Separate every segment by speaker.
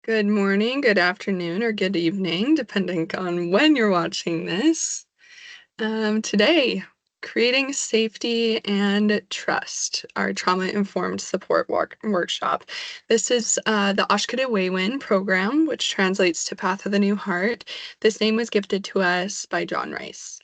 Speaker 1: Good morning, good afternoon, or good evening, depending on when you're watching this. Today, creating safety and trust, our trauma-informed support workshop. This is the Dnaagdawenmag program, which translates to Path of the New Heart. This name was gifted to us by John Rice.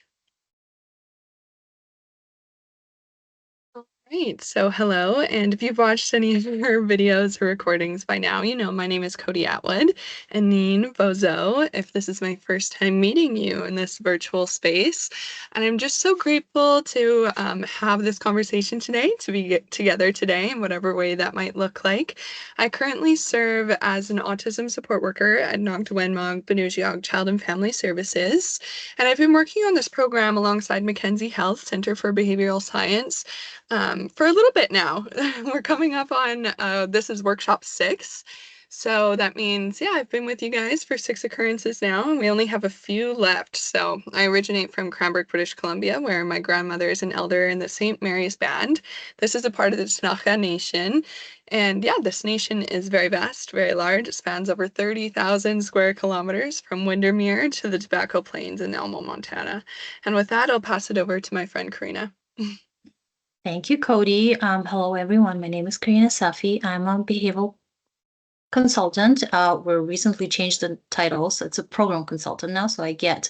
Speaker 1: Right, so hello, and if you've watched any of her videos or recordings by now, you know my name is Cody Atwood, and Neen Bozo, if this is my first time meeting you in this virtual space. And I'm just so grateful to have this conversation today, to be together today in whatever way that might look like. I currently serve as an autism support worker at Dnaagdawenmag, Binnoojiiyag Child and Family Services, and I've been working on this program alongside Mackenzie Health Center for Behavioral Science for a little bit now. We're coming up on this is workshop 6. So that means, yeah, I've been with you guys for 6 occurrences now, and we only have a few left. So I originate from Cranbrook, British Columbia, where my grandmother is an elder in the St. Mary's Band. This is a part of the Dnaagda Nation. And yeah, this nation is very vast, very large. It spans over 30,000 square kilometers from Windermere to the Tobacco Plains in Elmo, Montana. And with that, I'll pass it over to my friend Karina.
Speaker 2: Thank you, Cody. Hello, everyone. My name is Karina Safi. I'm a behavioral consultant. We recently changed the titles. It's a program consultant now, so I get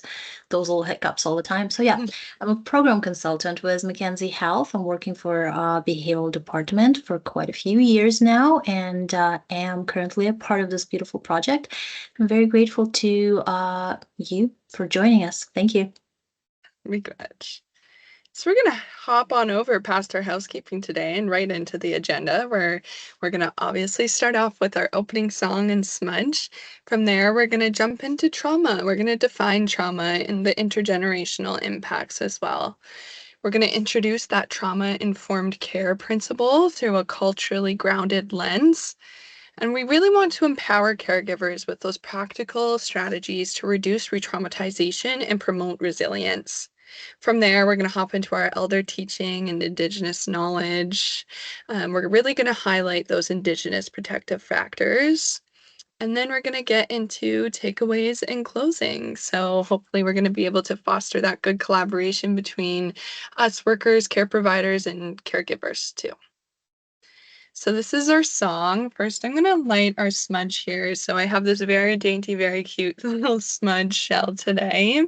Speaker 2: those little hiccups all the time. So yeah, I'm a program consultant with Mackenzie Health. I'm working for behavioral department for quite a few years now, and am currently a part of this beautiful project. I'm very grateful to you for joining us. Thank you.
Speaker 1: Begrudge. So we're gonna hop on over past our housekeeping today and right into the agenda where we're gonna obviously start off with our opening song and smudge. From there, we're gonna jump into trauma. We're gonna define trauma and the intergenerational impacts as well. We're gonna introduce that trauma-informed care principle through a culturally grounded lens. And we really want to empower caregivers with those practical strategies to reduce re-traumatization and promote resilience. From there, we're going to hop into our elder teaching and Indigenous knowledge. We're really going to highlight those Indigenous protective factors. And then we're going to get into takeaways and closing. So hopefully we're going to be able to foster that good collaboration between us workers, care providers, and caregivers too. So this is our song. First, I'm gonna light our smudge here. So I have this very dainty, very cute little smudge shell today.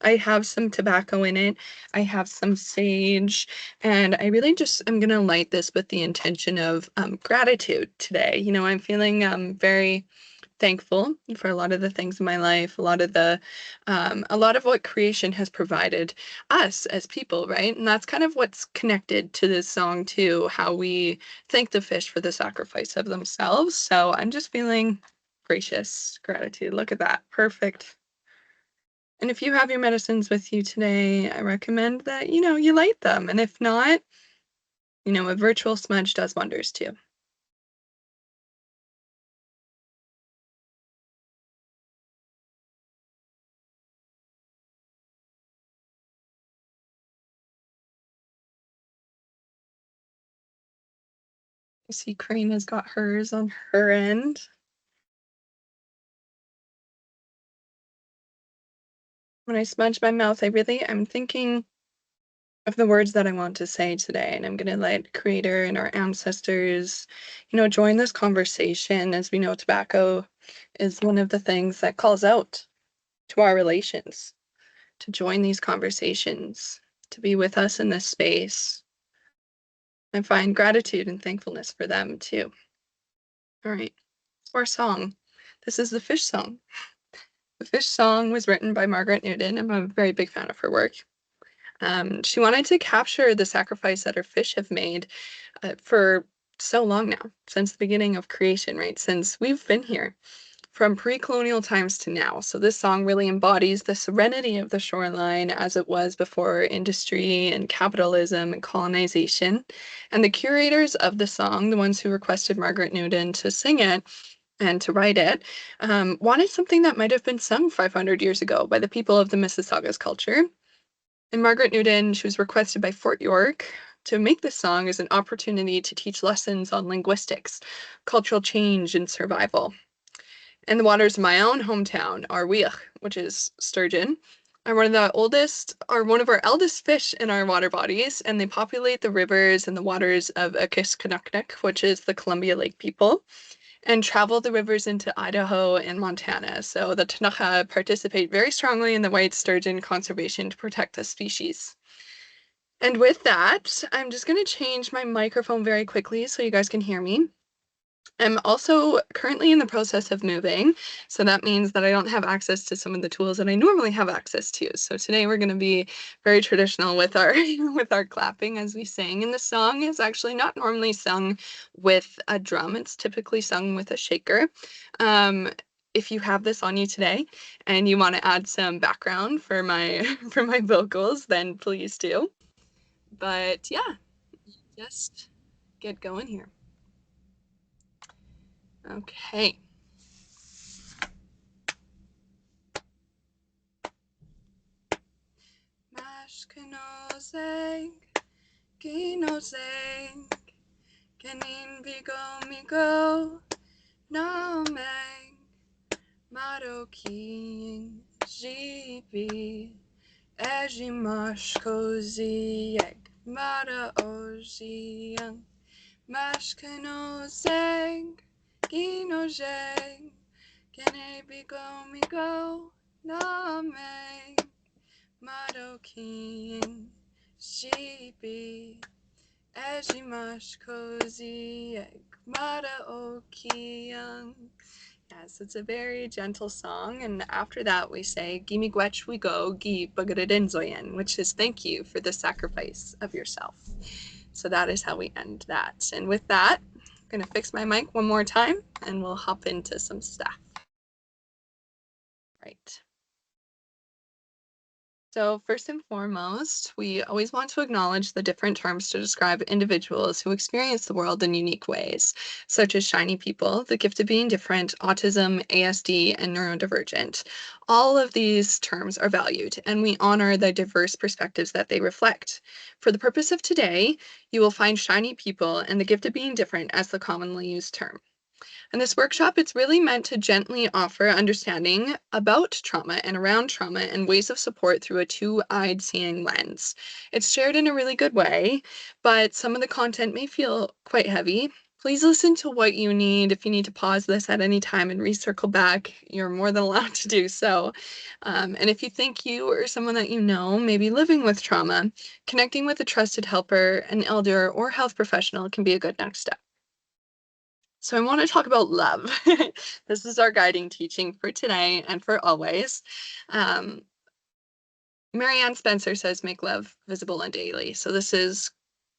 Speaker 1: I have some tobacco in it. I have some sage, and I really just am gonna light this with the intention of gratitude today. You know, I'm feeling very thankful for a lot of the things in my life, a lot of what creation has provided us as people, right? And that's kind of what's connected to this song too, how we thank the fish for the sacrifice of themselves. So I'm just feeling gracious gratitude. Look at that. Perfect. And if you have your medicines with you today, I recommend that, you light them. And if not, a virtual smudge does wonders too. You see Karina's got hers on her end. When I smudge my mouth, I'm thinking of the words that I want to say today, and I'm gonna let Creator and our ancestors, join this conversation. As we know, tobacco is one of the things that calls out to our relations, to join these conversations, to be with us in this space, and find gratitude and thankfulness for them too. All right, so our song. This is the fish song. The fish song was written by Margaret Newton. I'm a very big fan of her work. She wanted to capture the sacrifice that her fish have made for so long now, since the beginning of creation, right? Since we've been here from pre-colonial times to now. So this song really embodies the serenity of the shoreline as it was before industry and capitalism and colonization. And the curators of the song, the ones who requested Margaret Newton to sing it, and to write it, wanted something that might have been sung 500 years ago by the people of the Mississaugas culture. And Margaret Newton, she was requested by Fort York to make this song as an opportunity to teach lessons on linguistics, cultural change, and survival. And the waters of my own hometown are Weach, which is sturgeon, are one of our eldest fish in our water bodies, and they populate the rivers and the waters of Akiskunuknuk, which is the Columbia Lake people, and travel the rivers into Idaho and Montana. So the Tanaka participate very strongly in the white sturgeon conservation to protect the species. And with that, I'm just going to change my microphone very quickly so you guys can hear me. I'm also currently in the process of moving, so that means that I don't have access to some of the tools that I normally have access to. So today we're going to be very traditional with our with our clapping as we sing. And the song is actually not normally sung with a drum. It's typically sung with a shaker. Um, if you have this on you today and you want to add some background for my for my vocals, then please do. But yeah, just get going here. Okay. Mashkenozeg, Ginozeg, Kenin Vigo Migo, Nameg, Maroking, Jibi, Ejimashkozieg, Mara Ojiang, Mashkenozeg, Ginozeg, Kene Bigo Migo, Nameg, Maroking, Jibi, Ejimash Kozi, Mara Okiang. Yes, it's a very gentle song, and after that we say Gimi Gwech we go, Gi Bagaradinzoyan, which is thank you for the sacrifice of yourself. So that is how we end that. And with that, I'm gonna fix my mic one more time and we'll hop into some stuff. Right. So first and foremost, we always want to acknowledge the different terms to describe individuals who experience the world in unique ways, such as shiny people, the gift of being different, autism, ASD, and neurodivergent. All of these terms are valued, and we honor the diverse perspectives that they reflect. For the purpose of today, you will find shiny people and the gift of being different as the commonly used term. And this workshop, it's really meant to gently offer understanding about trauma and around trauma and ways of support through a two-eyed seeing lens. It's shared in a really good way, but some of the content may feel quite heavy. Please listen to what you need. If you need to pause this at any time and recircle back, you're more than allowed to do so. And if you think you or someone that you know may be living with trauma, connecting with a trusted helper, an elder, or health professional can be a good next step. So I want to talk about love. This is our guiding teaching for today and for always. Um, Marianne Spencer says, make love visible and daily. So this is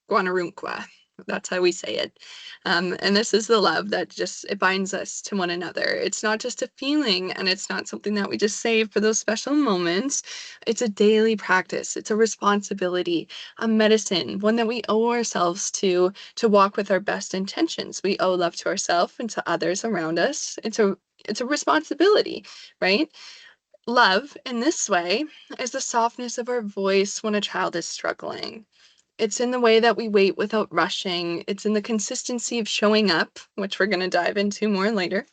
Speaker 1: Guanarunkwa. That's how we say it. And this is the love that just, it binds us to one another. It's not just a feeling, and it's not something that we just save for those special moments. It's a daily practice. It's a responsibility, a medicine, one that we owe ourselves to walk with our best intentions. We owe love to ourselves and to others around us. It's a responsibility, right? Love, in this way, is the softness of our voice when a child is struggling. It's in the way that we wait without rushing. It's in the consistency of showing up, which we're going to dive into more later.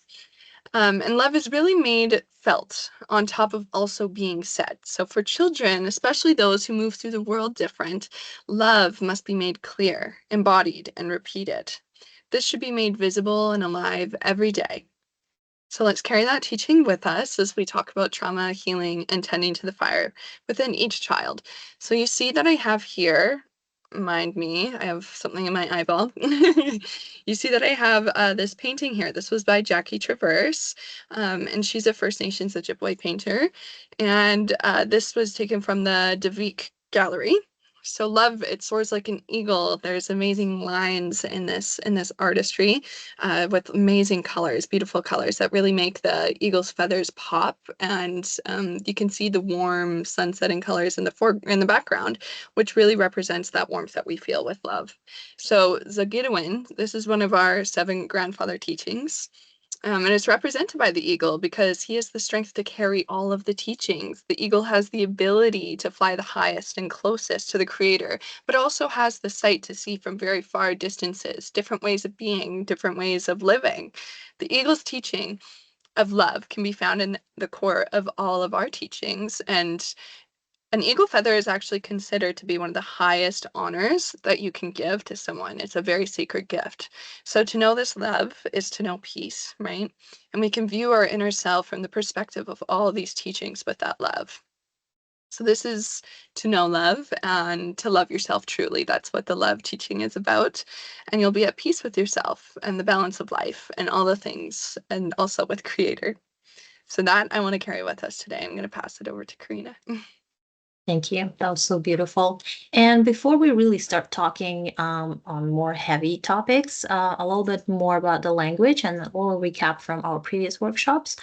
Speaker 1: And love is really made felt on top of also being said. So for children, especially those who move through the world different, love must be made clear, embodied, and repeated. This should be made visible and alive every day. So let's carry that teaching with us as we talk about trauma, healing, and tending to the fire within each child. So you see that I have here, mind me, I have something in my eyeball. You see that I have this painting here. This was by Jackie Traverse, and she's a First Nations Ojibwe painter. And this was taken from the Davik Gallery. So love, it soars like an eagle. There's amazing lines in this artistry with amazing colors, beautiful colors that really make the eagle's feathers pop. And you can see the warm sunsetting colors in the background, which really represents that warmth that we feel with love. So Zagidawin, this is one of our 7 grandfather teachings. And it's represented by the eagle because he has the strength to carry all of the teachings. The eagle has the ability to fly the highest and closest to the creator, but also has the sight to see from very far distances, different ways of being, different ways of living. The eagle's teaching of love can be found in the core of all of our teachings. And an eagle feather is actually considered to be one of the highest honors that you can give to someone. It's a very sacred gift. So to know this love is to know peace, right? And we can view our inner self from the perspective of all these teachings with that love. So this is to know love and to love yourself truly. That's what the love teaching is about. And you'll be at peace with yourself and the balance of life and all the things, and also with Creator. So that I want to carry with us today. I'm going to pass it over to Karina.
Speaker 2: Thank you. That was so beautiful. And before we really start talking on more heavy topics, a little bit more about the language and a little recap from our previous workshops,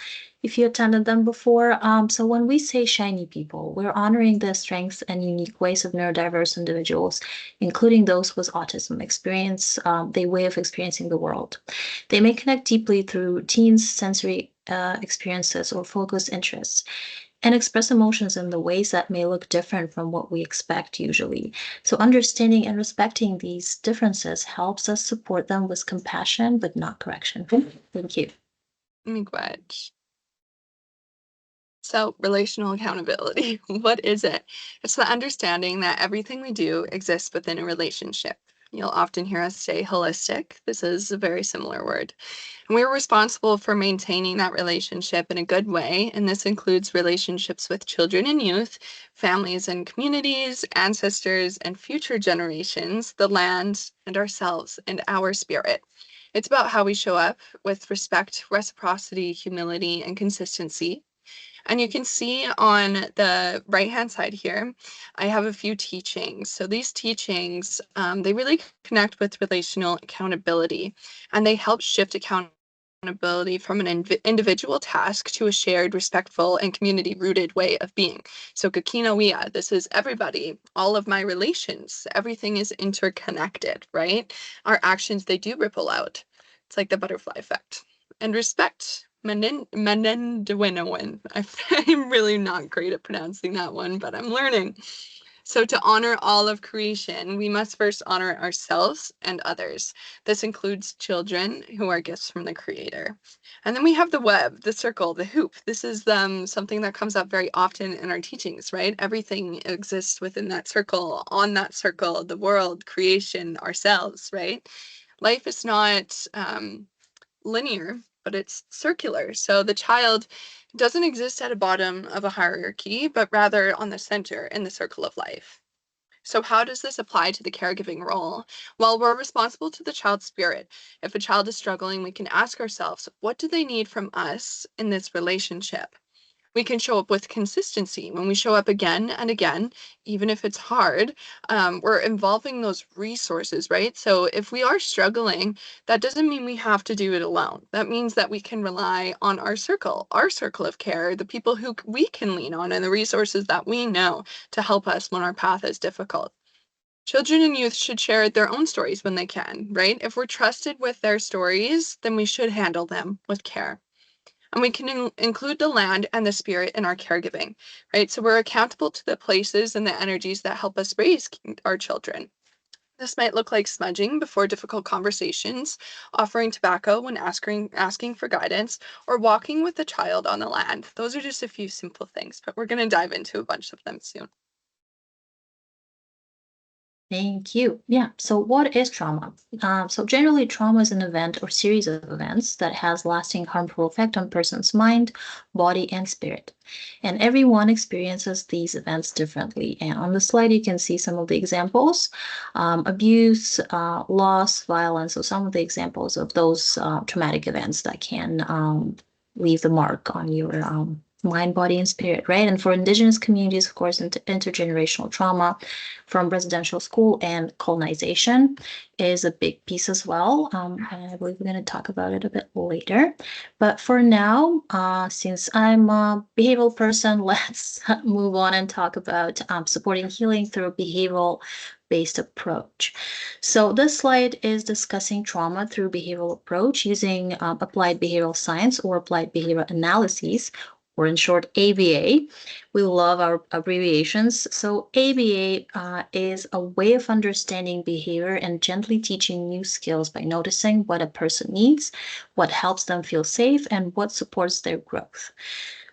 Speaker 2: if you attended them before. So when we say shiny people, we're honoring the strengths and unique ways of neurodiverse individuals, including those with autism experience, their way of experiencing the world. They may connect deeply through teens' sensory experiences or focused interests and express emotions in the ways that may look different from what we expect usually. So, understanding and respecting these differences helps us support them with compassion, but not correction. Thank you.
Speaker 1: Miigwech. So, relational accountability, what is it? It's the understanding that everything we do exists within a relationship. You'll often hear us say holistic. This is a very similar word. And we're responsible for maintaining that relationship in a good way. And this includes relationships with children and youth, families and communities, ancestors and future generations, the land, and ourselves and our spirit. It's about how we show up with respect, reciprocity, humility, and consistency. And you can see on the right-hand side here, I have a few teachings. So these teachings, they really connect with relational accountability, and they help shift accountability from an individual task to a shared, respectful, and community-rooted way of being. So kakinawea, this is everybody, all of my relations, everything is interconnected, right? Our actions, they do ripple out. It's like the butterfly effect. And respect, Menendewinowin. I'm really not great at pronouncing that one, but I'm learning. So to honor all of creation, we must first honor ourselves and others. This includes children who are gifts from the Creator. And then we have the web, the circle, the hoop. This is something that comes up very often in our teachings, right? Everything exists within that circle, on that circle, the world, creation, ourselves, right? Life is not linear, but it's circular. So the child doesn't exist at a bottom of a hierarchy, but rather on the center in the circle of life. So how does this apply to the caregiving role? Well, we're responsible to the child's spirit. If a child is struggling, we can ask ourselves, what do they need from us in this relationship? We can show up with consistency. When we show up again and again, even if it's hard, we're involving those resources, right? So if we are struggling, that doesn't mean we have to do it alone. That means that we can rely on our circle of care, the people who we can lean on, and the resources that we know to help us when our path is difficult. Children and youth should share their own stories when they can, right? If we're trusted with their stories, then we should handle them with care. And we can include the land and the spirit in our caregiving, right? So we're accountable to the places and the energies that help us raise our children. This might look like smudging before difficult conversations, offering tobacco when asking for guidance, or walking with the child on the land. Those are just a few simple things, but we're going to dive into a bunch of them soon.
Speaker 2: Thank you. Yeah. So, what is trauma? So, generally, trauma is an event or series of events that has lasting harmful effect on person's mind, body, and spirit. And everyone experiences these events differently. And on the slide, you can see some of the examples: abuse, loss, violence. So, some of the examples of those traumatic events that can leave the mark on your mind, body, and spirit, right? And for Indigenous communities, of course, intergenerational trauma from residential school and colonization is a big piece as well. And I believe we're going to talk about it a bit later. But for now, since I'm a behavioral person, let's move on and talk about supporting healing through a behavioral based approach. So this slide is discussing trauma through behavioral approach using applied behavioral science or applied behavioral analyses, or in short, ABA. We love our abbreviations. So, ABA is a way of understanding behavior and gently teaching new skills by noticing what a person needs, what helps them feel safe, and what supports their growth.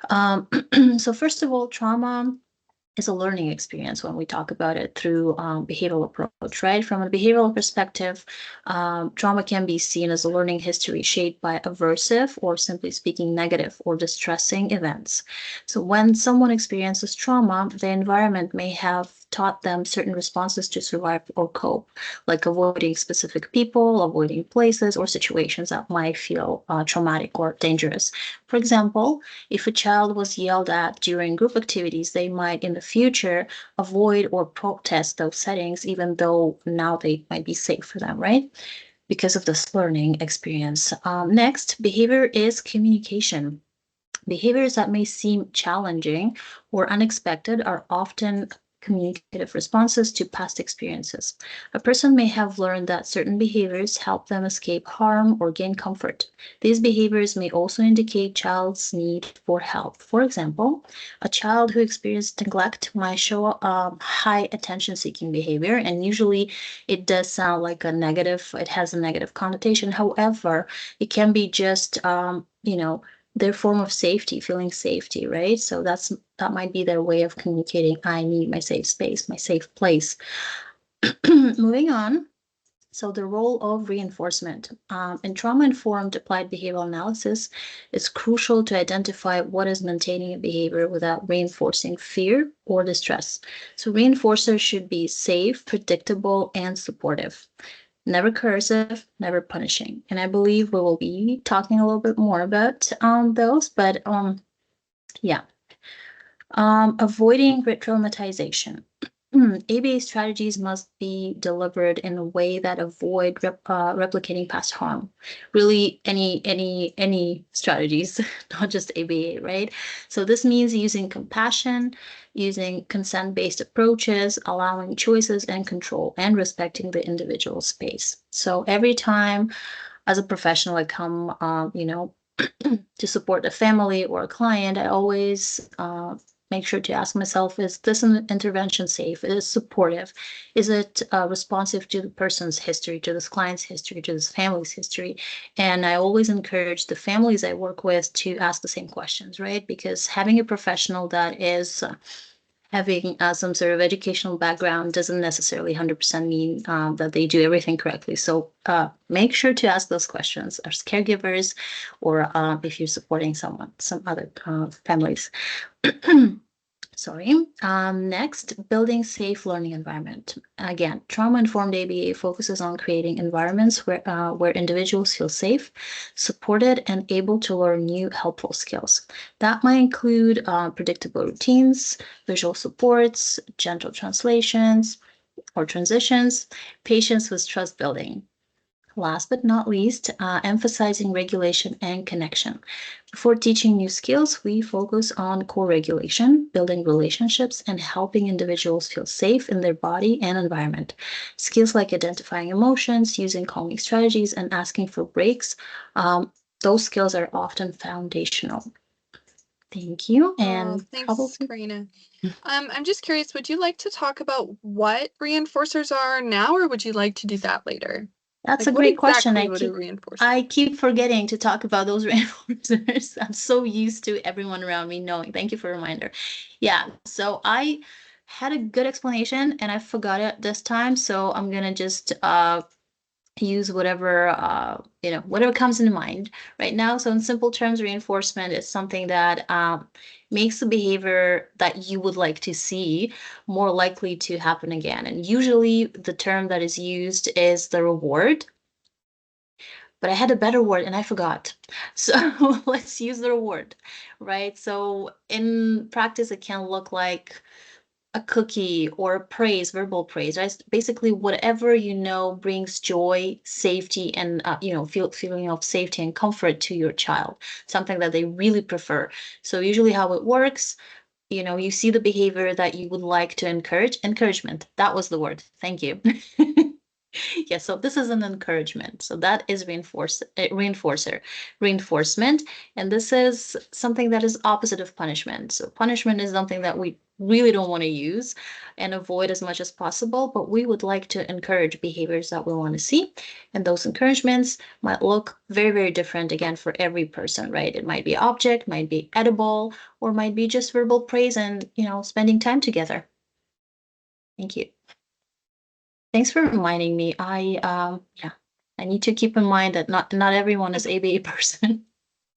Speaker 2: So, first of all, trauma is a learning experience when we talk about it through behavioral approach, right? From a behavioral perspective, trauma can be seen as a learning history shaped by aversive or simply speaking negative or distressing events. So when someone experiences trauma, the environment may have taught them certain responses to survive or cope, like avoiding specific people, avoiding places or situations that might feel traumatic or dangerous. For example, if a child was yelled at during group activities, they might in the future avoid or protest those settings, even though now they might be safe for them, right? Because of this learning experience. Next, behavior is communication. Behaviors that may seem challenging or unexpected are often communicative responses to past experiences. A person may have learned that certain behaviors help them escape harm or gain comfort. These behaviors may also indicate child's need for help. For example, a child who experienced neglect might show high attention seeking behavior, and usually it does sound like a negative, it has a negative connotation. However, it can be just, their form of safety, feeling safety, right? So that might be their way of communicating, I need my safe space, my safe place. Moving on. So the role of reinforcement in trauma-informed applied behavioral analysis is crucial to identify what is maintaining a behavior without reinforcing fear or distress. So reinforcers should be safe, predictable, and supportive. Never cursive, never punishing. And I believe we will be talking a little bit more about those, but yeah. Avoiding re-traumatization. ABA strategies must be delivered in a way that avoid replicating past harm. Really, any strategies, not just ABA, right? So this means using compassion, using consent-based approaches, allowing choices and control, and respecting the individual space. So every time, as a professional, I come, to support a family or a client, I always make sure to ask myself, is this an intervention safe? Is it supportive? Is it responsive to the person's history, to this client's history, to this family's history? And I always encourage the families I work with to ask the same questions, right? Because having a professional that is having some sort of educational background doesn't necessarily 100% mean that they do everything correctly. So make sure to ask those questions as caregivers or if you're supporting someone, some other families. Sorry. Next, building safe learning environment. Again, trauma-informed ABA focuses on creating environments where individuals feel safe, supported, and able to learn new helpful skills. That might include predictable routines, visual supports, gentle translations or transitions, patience with trust building. Last but not least, emphasizing regulation and connection. Before teaching new skills, we focus on co-regulation, building relationships, and helping individuals feel safe in their body and environment. Skills like identifying emotions, using calming strategies, and asking for breaks, those skills are often foundational. Thank you,
Speaker 1: Oh,
Speaker 2: and
Speaker 1: thanks,
Speaker 2: probably
Speaker 1: Karina. I'm just curious, would you like to talk about what reinforcers are now, or would you like to do that later?
Speaker 2: that's
Speaker 1: Like,
Speaker 2: a
Speaker 1: what
Speaker 2: great question.
Speaker 1: exactly would a reinforcer
Speaker 2: I
Speaker 1: be?
Speaker 2: keep forgetting to talk about those reinforcers. I'm so used to everyone around me knowing. Thank you for a reminder. Yeah, so I had a good explanation and I forgot it this time, so I'm gonna just use whatever whatever comes into mind right now. So in simple terms, reinforcement is something that makes the behavior that you would like to see more likely to happen again. And usually the term that is used is the reward, but I had a better word and I forgot. So let's use the reward, right? So in practice, it can look like a cookie or praise, verbal praise, right? Basically, whatever brings joy, safety, and feeling of safety and comfort to your child, something that they really prefer. So usually, how it works, you see the behavior that you would like to encourage. Encouragement. That was the word. Thank you. Yeah, so this is an encouragement. So that is reinforcement, and this is something that is opposite of punishment. So punishment is something that we really don't want to use and avoid as much as possible, but we would like to encourage behaviors that we want to see. And those encouragements might look very, very different again for every person, right? It might be object, might be edible, or might be just verbal praise and, spending time together. Thank you. Thanks for reminding me. Yeah, I need to keep in mind that not everyone is ABA person.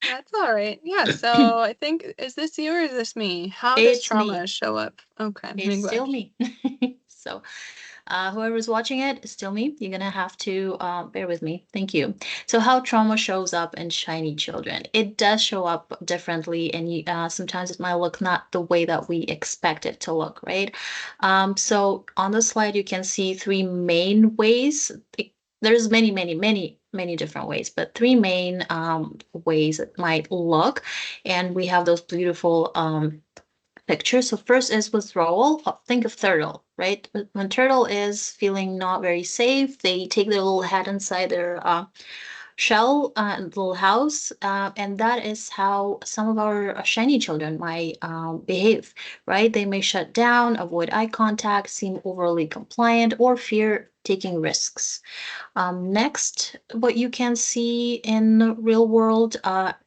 Speaker 1: That's all right. Yeah, so I think, is this you or is this me? How does
Speaker 2: It's
Speaker 1: trauma
Speaker 2: me.
Speaker 1: show up? Okay,
Speaker 2: It's still
Speaker 1: English.
Speaker 2: me. So, whoever's watching it, it's still me. You're gonna have to bear with me. Thank you. So, how trauma shows up in shiny children? It does show up differently, and sometimes it might look not the way that we expect it to look, right? So, on the slide, you can see three main ways. There's many, many, many, many different ways, but three main ways it might look, and we have those beautiful picture. So first is withdrawal. Think of turtle, right? When turtle is feeling not very safe, they take their little head inside their shell, little house, and that is how some of our shiny children might behave, right? They may shut down, avoid eye contact, seem overly compliant, or fear taking risks. Next, what you can see in the real world,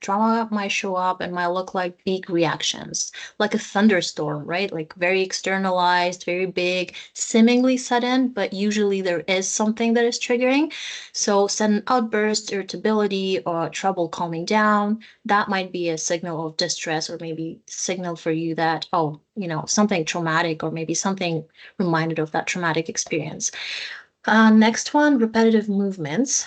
Speaker 2: trauma might show up and might look like big reactions, like a thunderstorm, right? Like very externalized, very big, seemingly sudden, but usually there is something that is triggering. So sudden outburst, irritability, or trouble calming down, that might be a signal of distress or maybe signal for you that, oh, something traumatic or maybe something reminded of that traumatic experience. Next one, repetitive movements,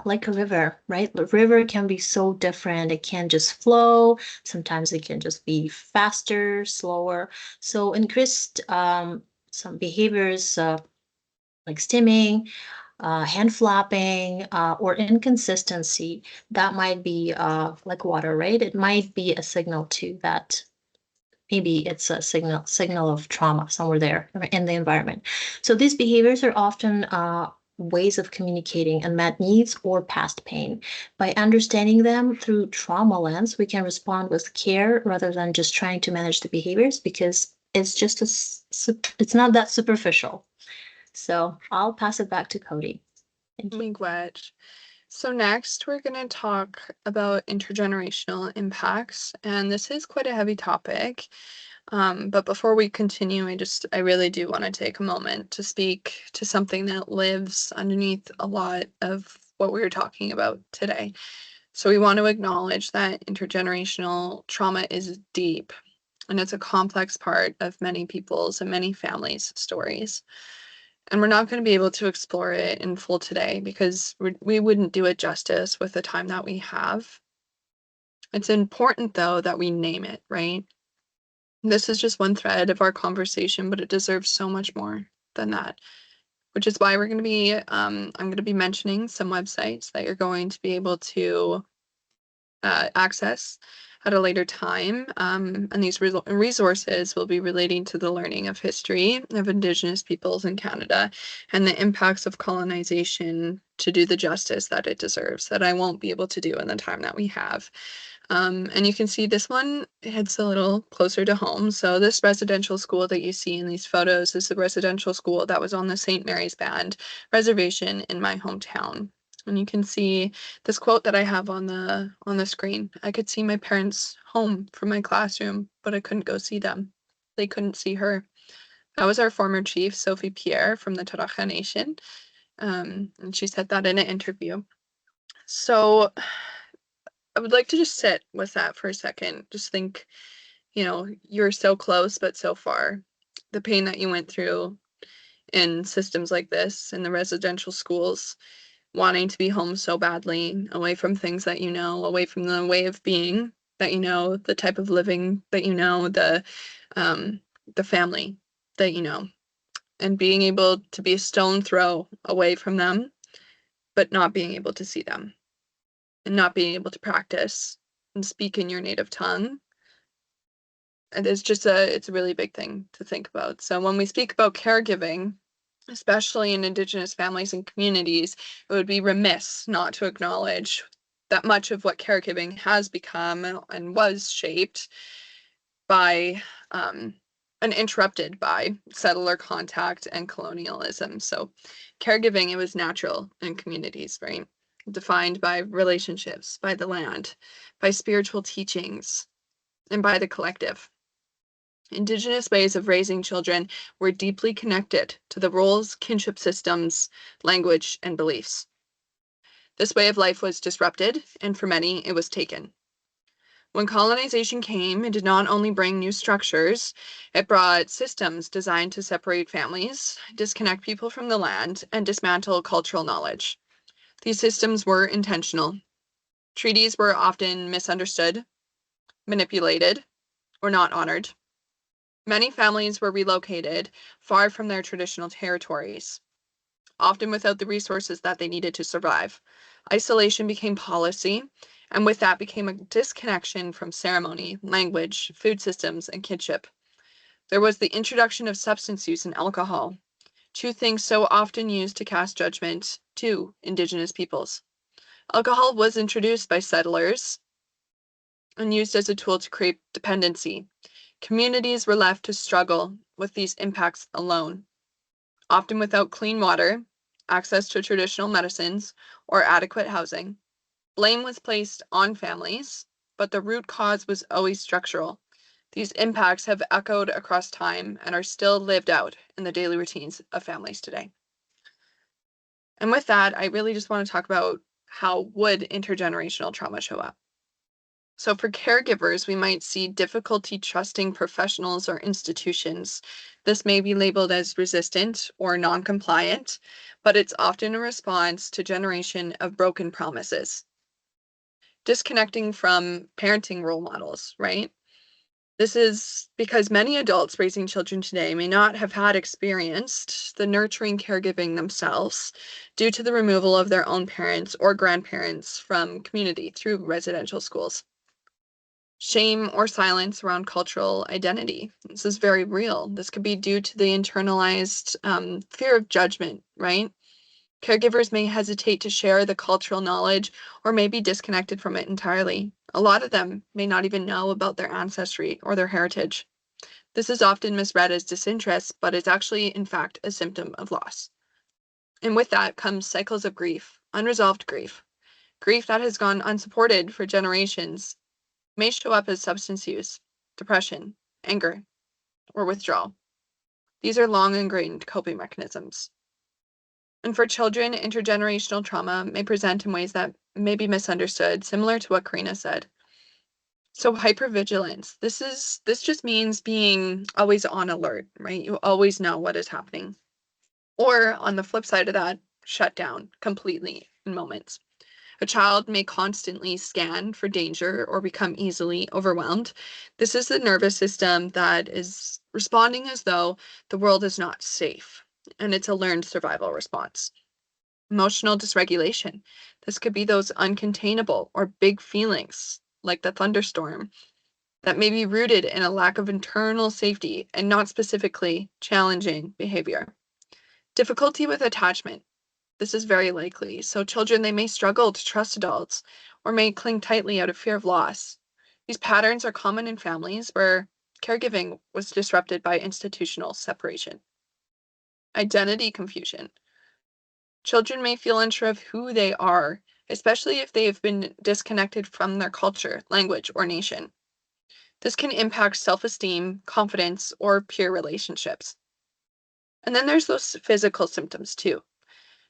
Speaker 2: like a river, right? The river can be so different. It can just flow. Sometimes it can just be faster, slower. So increased some behaviors like stimming, hand flapping, or inconsistency, that might be like water, right? It might be a signal to that maybe it's a signal of trauma somewhere there in the environment. So these behaviors are often ways of communicating unmet needs or past pain. By understanding them through trauma lens, we can respond with care rather than just trying to manage the behaviors because it's not that superficial. So I'll pass it back to Cody. Thank you.
Speaker 1: Miigwech. So next, we're going to talk about intergenerational impacts, and this is quite a heavy topic. But before we continue, I really do want to take a moment to speak to something that lives underneath a lot of what we were talking about today. So we want to acknowledge that intergenerational trauma is deep, and it's a complex part of many people's and many families' stories. And we're not going to be able to explore it in full today because we wouldn't do it justice with the time that we have. It's important, though, that we name it, right? This is just one thread of our conversation, but it deserves so much more than that, which is why I'm going to be mentioning some websites that you're going to be able to access at a later time. And these resources will be relating to the learning of history of Indigenous peoples in Canada and the impacts of colonization to do the justice that it deserves, that I won't be able to do in the time that we have. And you can see this one hits a little closer to home. So this residential school that you see in these photos is the residential school that was on the St. Mary's Band reservation in my hometown. And you can see this quote that I have on the screen. I could see my parents home from my classroom, but I couldn't go see them. They couldn't see her. That was our former chief, Sophie Pierre from the Taraka Nation. And she said that in an interview. So I would like to just sit with that for a second. Just think, you're so close, but so far. The pain that you went through in systems like this, in the residential schools, wanting to be home so badly, away from things that you know, away from the way of being that you know, the type of living that you know, the family that you know, and being able to be a stone throw away from them, but not being able to see them and not being able to practice and speak in your native tongue. And it's a really big thing to think about. So when we speak about caregiving, especially in Indigenous families and communities, it would be remiss not to acknowledge that much of what caregiving has become and was shaped by and interrupted by settler contact and colonialism. So caregiving, it was natural in communities, right? Defined by relationships, by the land, by spiritual teachings, and by the collective. Indigenous ways of raising children were deeply connected to the roles, kinship systems, language, and beliefs. This way of life was disrupted, and for many, it was taken. When colonization came, it did not only bring new structures, it brought systems designed to separate families, disconnect people from the land, and dismantle cultural knowledge. These systems were intentional. Treaties were often misunderstood, manipulated, or not honored. Many families were relocated far from their traditional territories, often without the resources that they needed to survive. Isolation became policy, and with that became a disconnection from ceremony, language, food systems, and kinship. There was the introduction of substance use and alcohol, two things so often used to cast judgment to Indigenous peoples. Alcohol was introduced by settlers and used as a tool to create dependency. Communities were left to struggle with these impacts alone, often without clean water, access to traditional medicines, or adequate housing. Blame was placed on families, but the root cause was always structural. These impacts have echoed across time and are still lived out in the daily routines of families today. And with that, I really just want to talk about how would intergenerational trauma show up. So for caregivers, we might see difficulty trusting professionals or institutions. This may be labeled as resistant or non-compliant, but it's often a response to generation of broken promises. Disconnecting from parenting role models, right? This is because many adults raising children today may not have had experienced the nurturing caregiving themselves due to the removal of their own parents or grandparents from community through residential schools. Shame or silence around cultural identity. This is very real. This could be due to the internalized fear of judgment, right? Caregivers may hesitate to share the cultural knowledge or may be disconnected from it entirely. A lot of them may not even know about their ancestry or their heritage. This is often misread as disinterest, but it's actually, in fact, a symptom of loss. And with that comes cycles of grief, unresolved grief. Grief that has gone unsupported for generations may show up as substance use, depression, anger, or withdrawal. These are long ingrained coping mechanisms. And for children, intergenerational trauma may present in ways that may be misunderstood, similar to what Karina said. So hypervigilance, this just means being always on alert, right? You always know what is happening. Or on the flip side of that, shut down completely in moments. A child may constantly scan for danger or become easily overwhelmed. This is the nervous system that is responding as though the world is not safe, and it's a learned survival response. Emotional dysregulation. This could be those uncontainable or big feelings, like the thunderstorm, that may be rooted in a lack of internal safety and not specifically challenging behavior. Difficulty with attachment. This is very likely. So children, they may struggle to trust adults or may cling tightly out of fear of loss. These patterns are common in families where caregiving was disrupted by institutional separation. Identity confusion. Children may feel unsure of who they are, especially if they have been disconnected from their culture, language, or nation. This can impact self-esteem, confidence, or peer relationships. And then there's those physical symptoms too.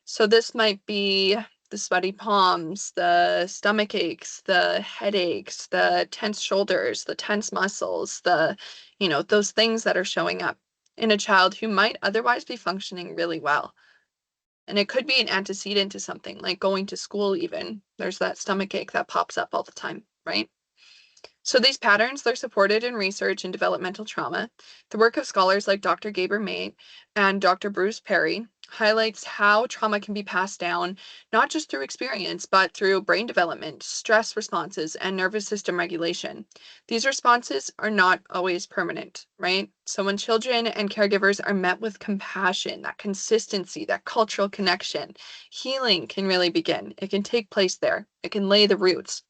Speaker 1: So this might be the sweaty palms, the stomach aches, the headaches, the tense shoulders, the tense muscles, those things that are showing up in a child who might otherwise be functioning really well. And it could be an antecedent to something like going to school even. There's that stomach ache that pops up all the time, right? So these patterns, they're supported in research and developmental trauma. The work of scholars like Dr. Gaber Mate and Dr. Bruce Perry highlights how trauma can be passed down, not just through experience, but through brain development, stress responses, and nervous system regulation. These responses are not always permanent, right? So when children and caregivers are met with compassion, that consistency, that cultural connection, healing can really begin. It can take place there. It can lay the roots.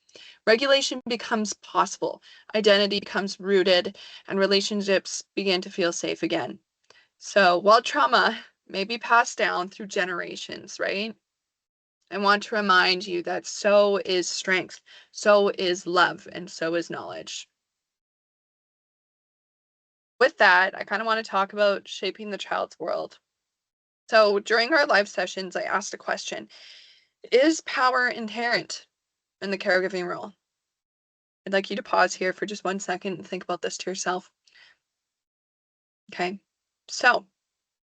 Speaker 1: Regulation becomes possible, identity becomes rooted, and relationships begin to feel safe again. So while trauma may be passed down through generations, right? I want to remind you that so is strength, so is love, and so is knowledge. With that, I kind of want to talk about shaping the child's world. So during our live sessions, I asked a question. Is power inherent in the caregiving role? I'd like you to pause here for just 1 second and think about this to yourself. Okay. So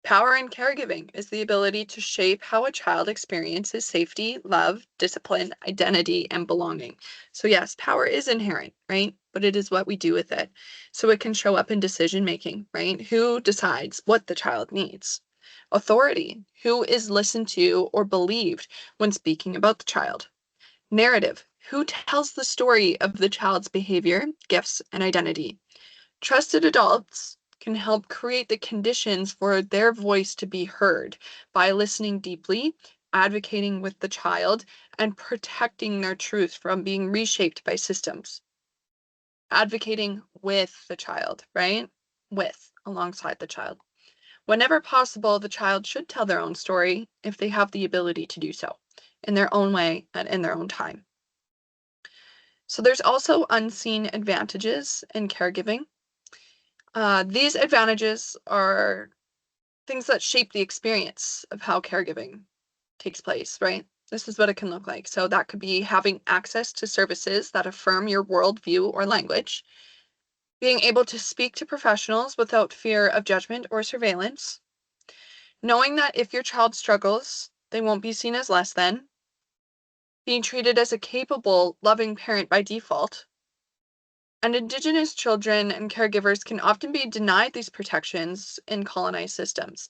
Speaker 1: power in caregiving is the ability to shape how a child experiences safety, love, discipline, identity, and belonging. So, yes, power is inherent, right? But it is what we do with it. So, it can show up in decision making, right? Who decides what the child needs? Authority, who is listened to or believed when speaking about the child? Narrative, who tells the story of the child's behavior, gifts, and identity? Trusted adults can help create the conditions for their voice to be heard by listening deeply, advocating with the child, and protecting their truth from being reshaped by systems. Advocating with the child, right? With, alongside the child. Whenever possible, the child should tell their own story if they have the ability to do so in their own way and in their own time. So there's also unseen advantages in caregiving. These advantages are things that shape the experience of how caregiving takes place, right? This is what it can look like. So that could be having access to services that affirm your worldview or language, being able to speak to professionals without fear of judgment or surveillance, knowing that if your child struggles, they won't be seen as less than, being treated as a capable, loving parent by default. And Indigenous children and caregivers can often be denied these protections in colonized systems.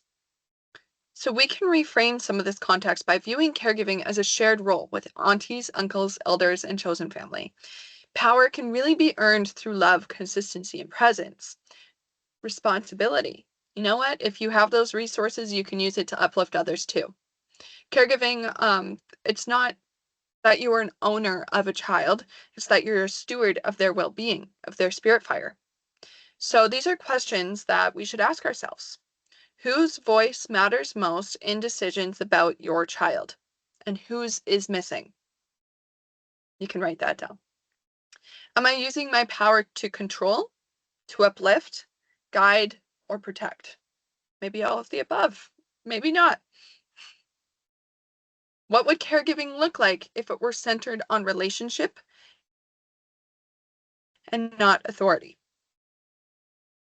Speaker 1: So we can reframe some of this context by viewing caregiving as a shared role with aunties, uncles, elders, and chosen family. Power can really be earned through love, consistency, and presence. Responsibility. You know what? If you have those resources, you can use it to uplift others too. Caregiving, it's not that you are an owner of a child, it's that you're a steward of their well-being, of their spirit fire. So these are questions that we should ask ourselves. Whose voice matters most in decisions about your child? And whose is missing? You can write that down. Am I using my power to control, to uplift, guide, or protect? Maybe all of the above. Maybe not. What would caregiving look like if it were centered on relationship and not authority?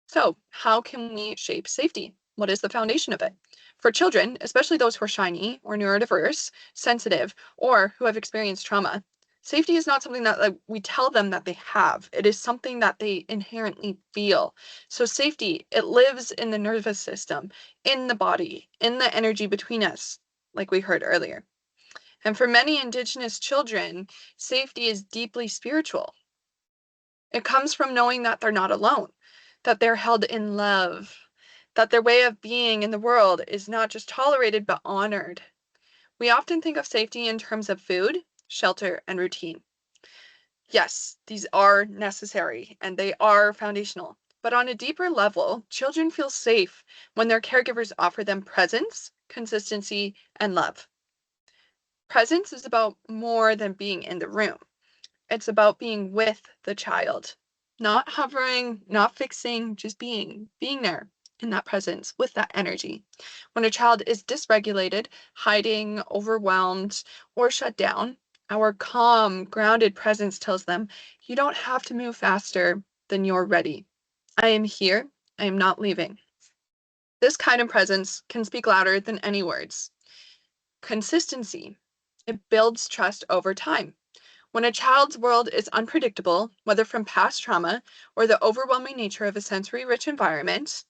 Speaker 1: So, how can we shape safety? What is the foundation of it? For children, especially those who are shiny or neurodiverse, sensitive, or who have experienced trauma, safety is not something that we tell them that they have. It is something that they inherently feel. So, safety, it lives in the nervous system, in the body, in the energy between us, like we heard earlier. And for many Indigenous children, safety is deeply spiritual. It comes from knowing that they're not alone, that they're held in love, that their way of being in the world is not just tolerated but honored. We often think of safety in terms of food, shelter, and routine. Yes, these are necessary and they are foundational. But on a deeper level, children feel safe when their caregivers offer them presence, consistency, and love. Presence is about more than being in the room. It's about being with the child, not hovering, not fixing, just being there in that presence with that energy. When a child is dysregulated, hiding, overwhelmed, or shut down, our calm, grounded presence tells them, you don't have to move faster than you're ready. I am here. I am not leaving. This kind of presence can speak louder than any words. Consistency. It builds trust over time. When a child's world is unpredictable, whether from past trauma or the overwhelming nature of a sensory rich environment,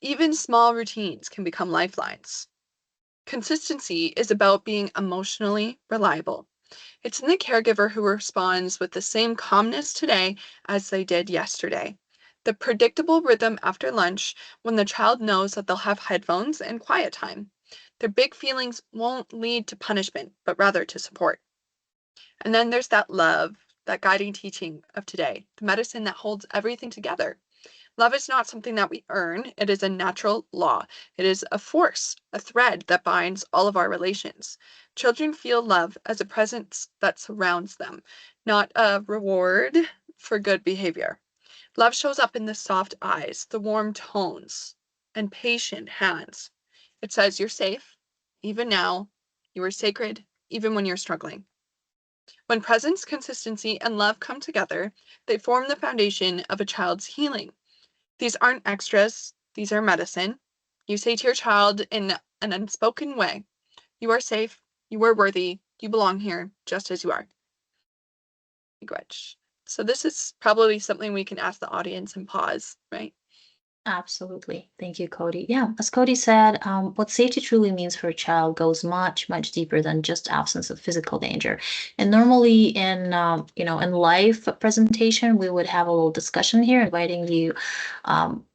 Speaker 1: even small routines can become lifelines. Consistency is about being emotionally reliable. It's in the caregiver who responds with the same calmness today as they did yesterday. The predictable rhythm after lunch when the child knows that they'll have headphones and quiet time. Their big feelings won't lead to punishment, but rather to support. And then there's that love, that guiding teaching of today, the medicine that holds everything together. Love is not something that we earn, it is a natural law. It is a force, a thread that binds all of our relations. Children feel love as a presence that surrounds them, not a reward for good behavior. Love shows up in the soft eyes, the warm tones, and patient hands. It says, "You're safe, even now. You are sacred, even when you're struggling." When presence, consistency, and love come together, they form the foundation of a child's healing. These aren't extras, these are medicine. You say to your child in an unspoken way, "You are safe, you are worthy, you belong here, just as you are." Language. So this is probably something we can ask the audience and pause, right?
Speaker 2: Absolutely. Thank you, Cody. Yeah, as Cody said, what safety truly means for a child goes much, much deeper than just absence of physical danger. And normally in live presentation, we would have a little discussion here, inviting you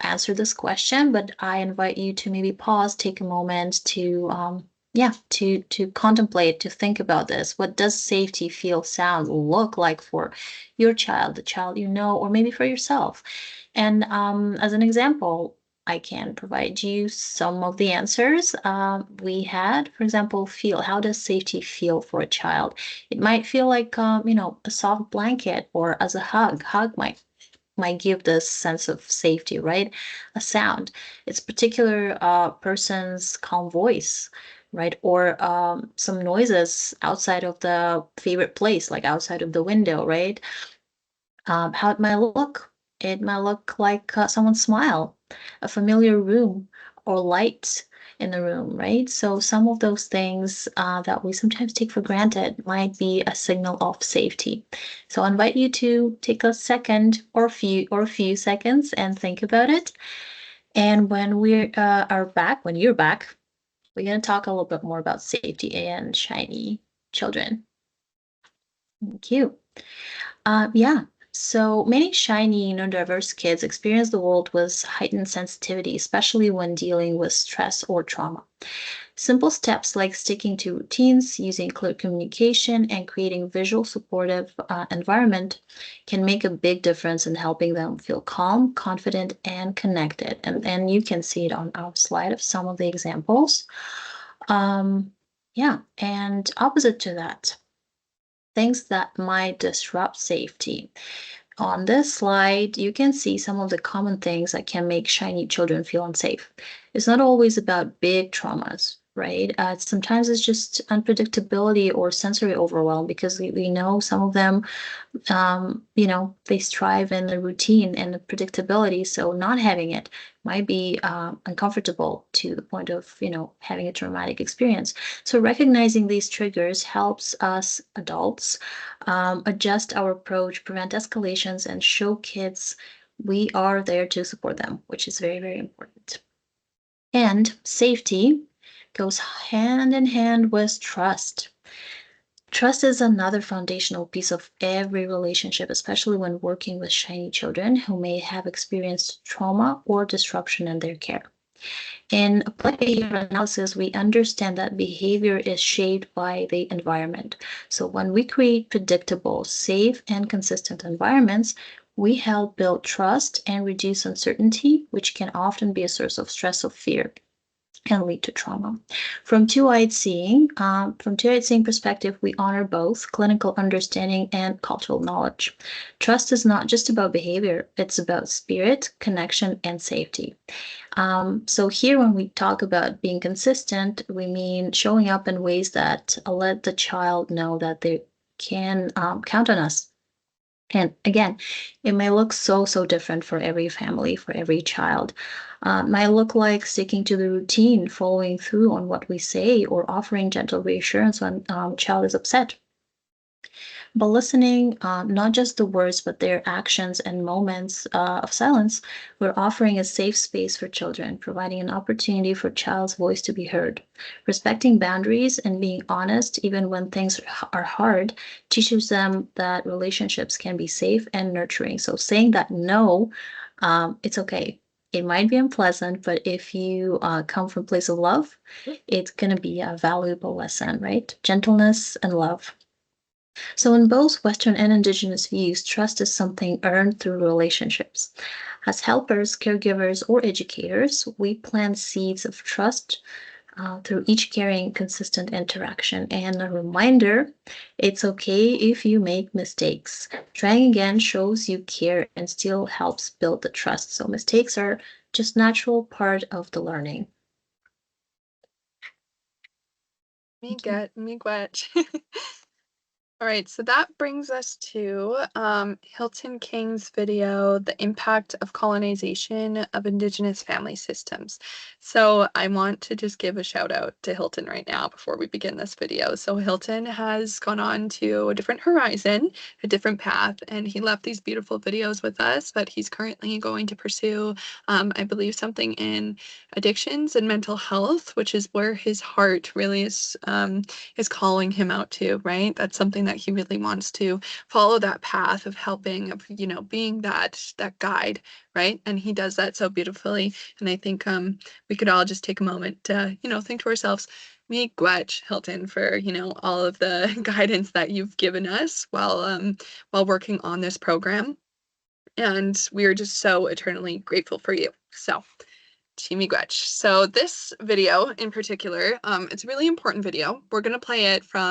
Speaker 2: answer this question. But I invite you to maybe pause, take a moment to to contemplate, to think about this. What does safety feel, sound, look like for your child, the child you know, or maybe for yourself? And as an example, I can provide you some of the answers we had. For example, feel. How does safety feel for a child? It might feel like a soft blanket, or as a hug. Hug might give this sense of safety, right? A sound. It's particular person's calm voice, right? Or some noises outside of the favorite place, like outside of the window, right? How it might look. It might look like someone's smile, a familiar room, or light in the room, right? So some of those things that we sometimes take for granted might be a signal of safety. So I invite you to take a second or a few seconds and think about it. And when we are back, when you're back, we're going to talk a little bit more about safety and shiny children. Thank you. Yeah. So many shiny, diverse kids experience the world with heightened sensitivity, especially when dealing with stress or trauma. Simple steps like sticking to routines, using clear communication, and creating visual supportive environment can make a big difference in helping them feel calm, confident, and connected. And you can see it on our slide of some of the examples. Yeah, and opposite to that, things that might disrupt safety. On this slide, you can see some of the common things that can make shiny children feel unsafe. It's not always about big traumas, right? Sometimes it's just unpredictability or sensory overwhelm, because we know some of them they strive in the routine and the predictability. So not having it might be uncomfortable to the point of, having a traumatic experience. So recognizing these triggers helps us adults adjust our approach, prevent escalations, and show kids we are there to support them, which is very, very important. And safety goes hand in hand with trust. Trust is another foundational piece of every relationship, especially when working with shiny children who may have experienced trauma or disruption in their care. In applied behavior analysis, we understand that behavior is shaped by the environment. So when we create predictable, safe, and consistent environments, we help build trust and reduce uncertainty, which can often be a source of stress or fear and lead to trauma. From two-eyed seeing perspective, we honor both clinical understanding and cultural knowledge. Trust is not just about behavior; it's about spirit, connection, and safety. So here, when we talk about being consistent, we mean showing up in ways that let the child know that they can count on us. And again, it may look so different for every family, for every child. Might look like sticking to the routine, following through on what we say, or offering gentle reassurance when child is upset. But listening, not just the words, but their actions and moments of silence, we're offering a safe space for children, providing an opportunity for child's voice to be heard. Respecting boundaries and being honest, even when things are hard, teaches them that relationships can be safe and nurturing. So saying that no, it's okay. It might be unpleasant, but if you come from a place of love, it's going to be a valuable lesson, right? Gentleness and love. So, in both Western and Indigenous views, trust is something earned through relationships. As helpers, caregivers, or educators, we plant seeds of trust through each caring, consistent interaction. And a reminder, it's okay if you make mistakes. Trying again shows you care and still helps build the trust. So, mistakes are just natural part of the learning. Thank you.
Speaker 1: Miigwech. All right, so that brings us to Hilton King's video, The Impact of Colonization of Indigenous Family Systems. So I want to just give a shout out to Hilton right now before we begin this video. So Hilton has gone on to a different horizon, a different path, and he left these beautiful videos with us that he's currently going to pursue, I believe, something in addictions and mental health, which is where his heart really is calling him out to, right? That's something that he really wants to follow, that path of helping, of, being that guide, right? And he does that so beautifully. And I think we could all just take a moment to, think to ourselves, miigwech, Hilton, for, all of the guidance that you've given us while working on this program. And we are just so eternally grateful for you. So Miigwech. So this video in particular, it's a really important video. We're going to play it for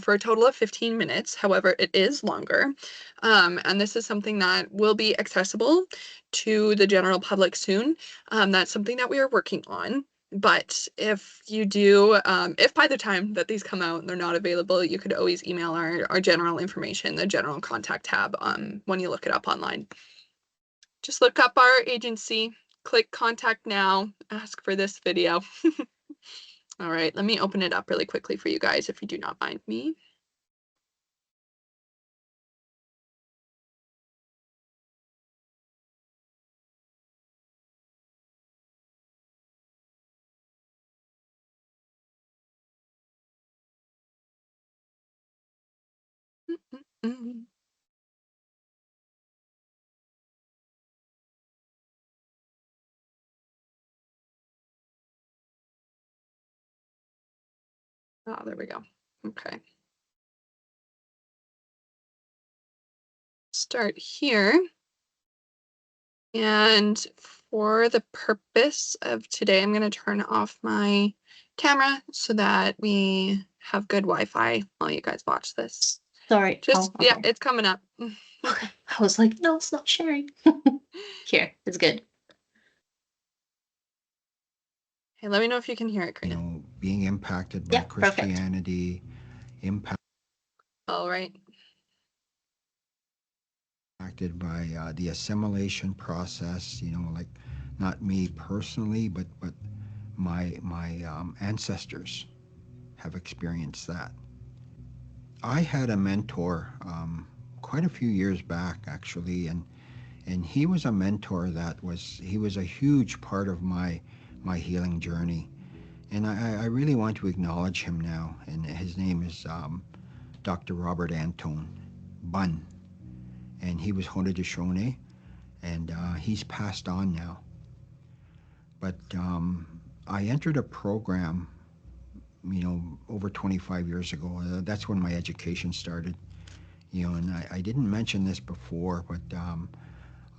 Speaker 1: a total of 15 minutes. However, it is longer. And this is something that will be accessible to the general public soon. That's something that we are working on. But if you do, if by the time that these come out and they're not available, you could always email our general information, the general contact tab, when you look it up online. Just look up our agency, click contact now, ask for this video. All right, let me open it up really quickly for you guys if you do not mind me. Mm-mm-mm. Oh, there we go. Okay. Start here. And for the purpose of today, I'm going to turn off my camera so that we have good Wi-Fi while you guys watch this.
Speaker 2: Sorry.
Speaker 1: Just,
Speaker 2: Oh,
Speaker 1: yeah,
Speaker 2: okay.
Speaker 1: it's coming up.
Speaker 2: Okay. I was like, no, it's not sharing. Here, it's good.
Speaker 1: Hey, let me know if you can hear it, Karina.
Speaker 3: Being impacted by
Speaker 2: Yeah, perfect.
Speaker 3: Christianity,
Speaker 1: All right.
Speaker 3: impacted by the assimilation process. Like not me personally, but my ancestors have experienced that. I had a mentor quite a few years back, actually, and he was a mentor he was a huge part of my healing journey. And I really want to acknowledge him now. And his name is Dr. Robert Antone Bunn. And he was Haudenosaunee, and he's passed on now. But I entered a program, over 25 years ago. That's when my education started. And I didn't mention this before, but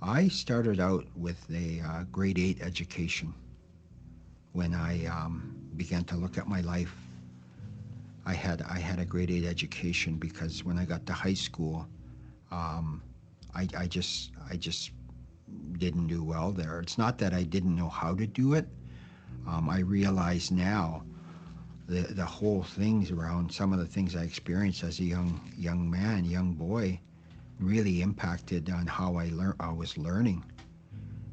Speaker 3: I started out with a grade 8 education when I began to look at my life. I had a grade 8 education because when I got to high school, um, I just didn't do well there. It's not that I didn't know how to do it. I realize now the whole things around some of the things I experienced as a young man, young boy, really impacted on how I was learning.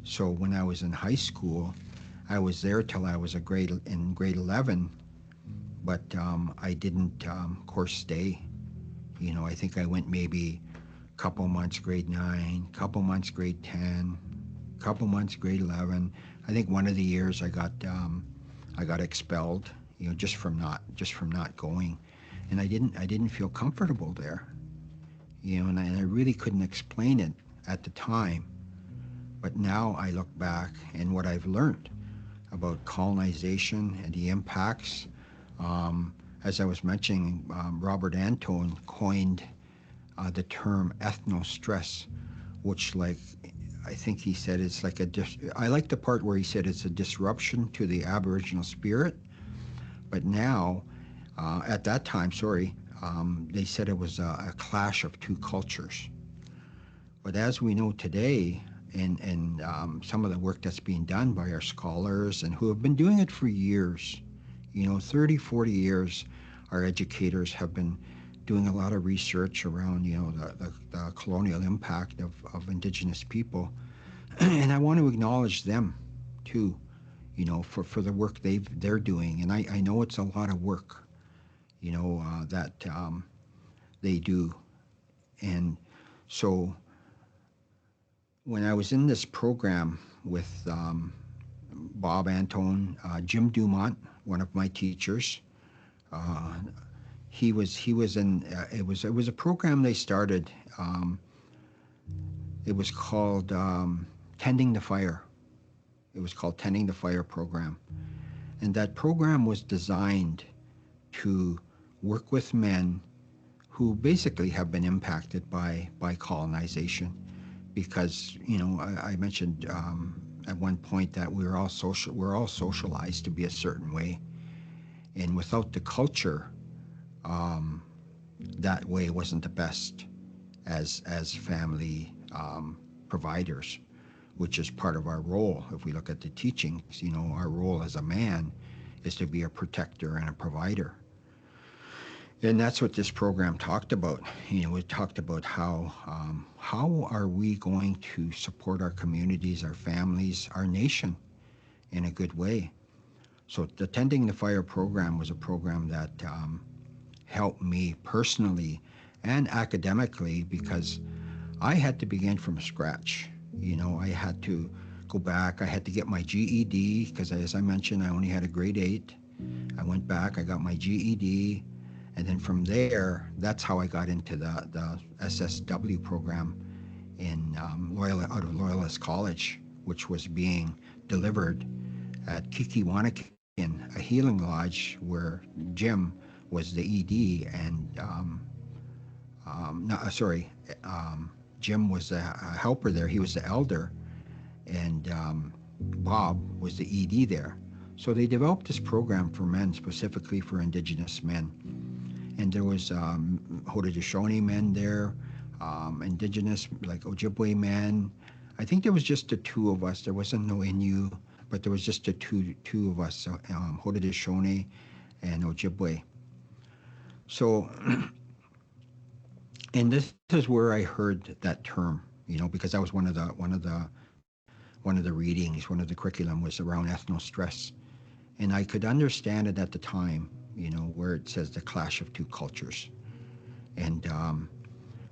Speaker 3: So when I was in high school, I was there till I was in grade 11, but I didn't, of course, stay. I think I went maybe couple months grade 9, couple months grade 10, couple months grade 11. I think one of the years I got expelled, just from not going, and I didn't feel comfortable there, and I really couldn't explain it at the time. But now I look back and what I've learned about colonization and the impacts. As I was mentioning, Robert Anton coined the term ethno-stress, which, like, I think he said it's like I like the part where he said it's a disruption to the Aboriginal spirit. But now, at that time, sorry, they said it was a clash of two cultures. But as we know today, and some of the work that's being done by our scholars and who have been doing it for years, 30, 40 years, our educators have been doing a lot of research around, the colonial impact of Indigenous people. And I want to acknowledge them too, for the work they're doing. And I know it's a lot of work, that they do. And so when I was in this program with Bob Antone, Jim Dumont, one of my teachers, uh, he was in it was a program they started. It was called Tending the Fire. It was called Tending the Fire program, and that program was designed to work with men who basically have been impacted by colonization, because I mentioned at one point that we're all socialized to be a certain way, and without the culture, um, that way wasn't the best as family providers, which is part of our role. If we look at the teachings, our role as a man is to be a protector and a provider. And that's what this program talked about. It talked about how are we going to support our communities, our families, our nation in a good way. So the Tending the Fire program was a program that helped me personally and academically, because I had to begin from scratch. I had to go back. I had to get my GED because, as I mentioned, I only had a grade 8. I went back, I got my GED, and then from there, that's how I got into the SSW program in out of Loyalist College, which was being delivered at Kikiwanakin, a healing lodge where Jim was the ED, and no, sorry, Jim was a helper there. He was the elder, and Bob was the ED there. So they developed this program for men, specifically for Indigenous men. And there was Haudenosaunee men there, Indigenous, like Ojibwe men. I think there was just the two of us. There wasn't no Innu, but there was just the two of us, Haudenosaunee and Ojibwe. So, and this is where I heard that term, because that was one of the readings, one of the curriculum was around ethno-stress. And I could understand it at the time, where it says the clash of two cultures. And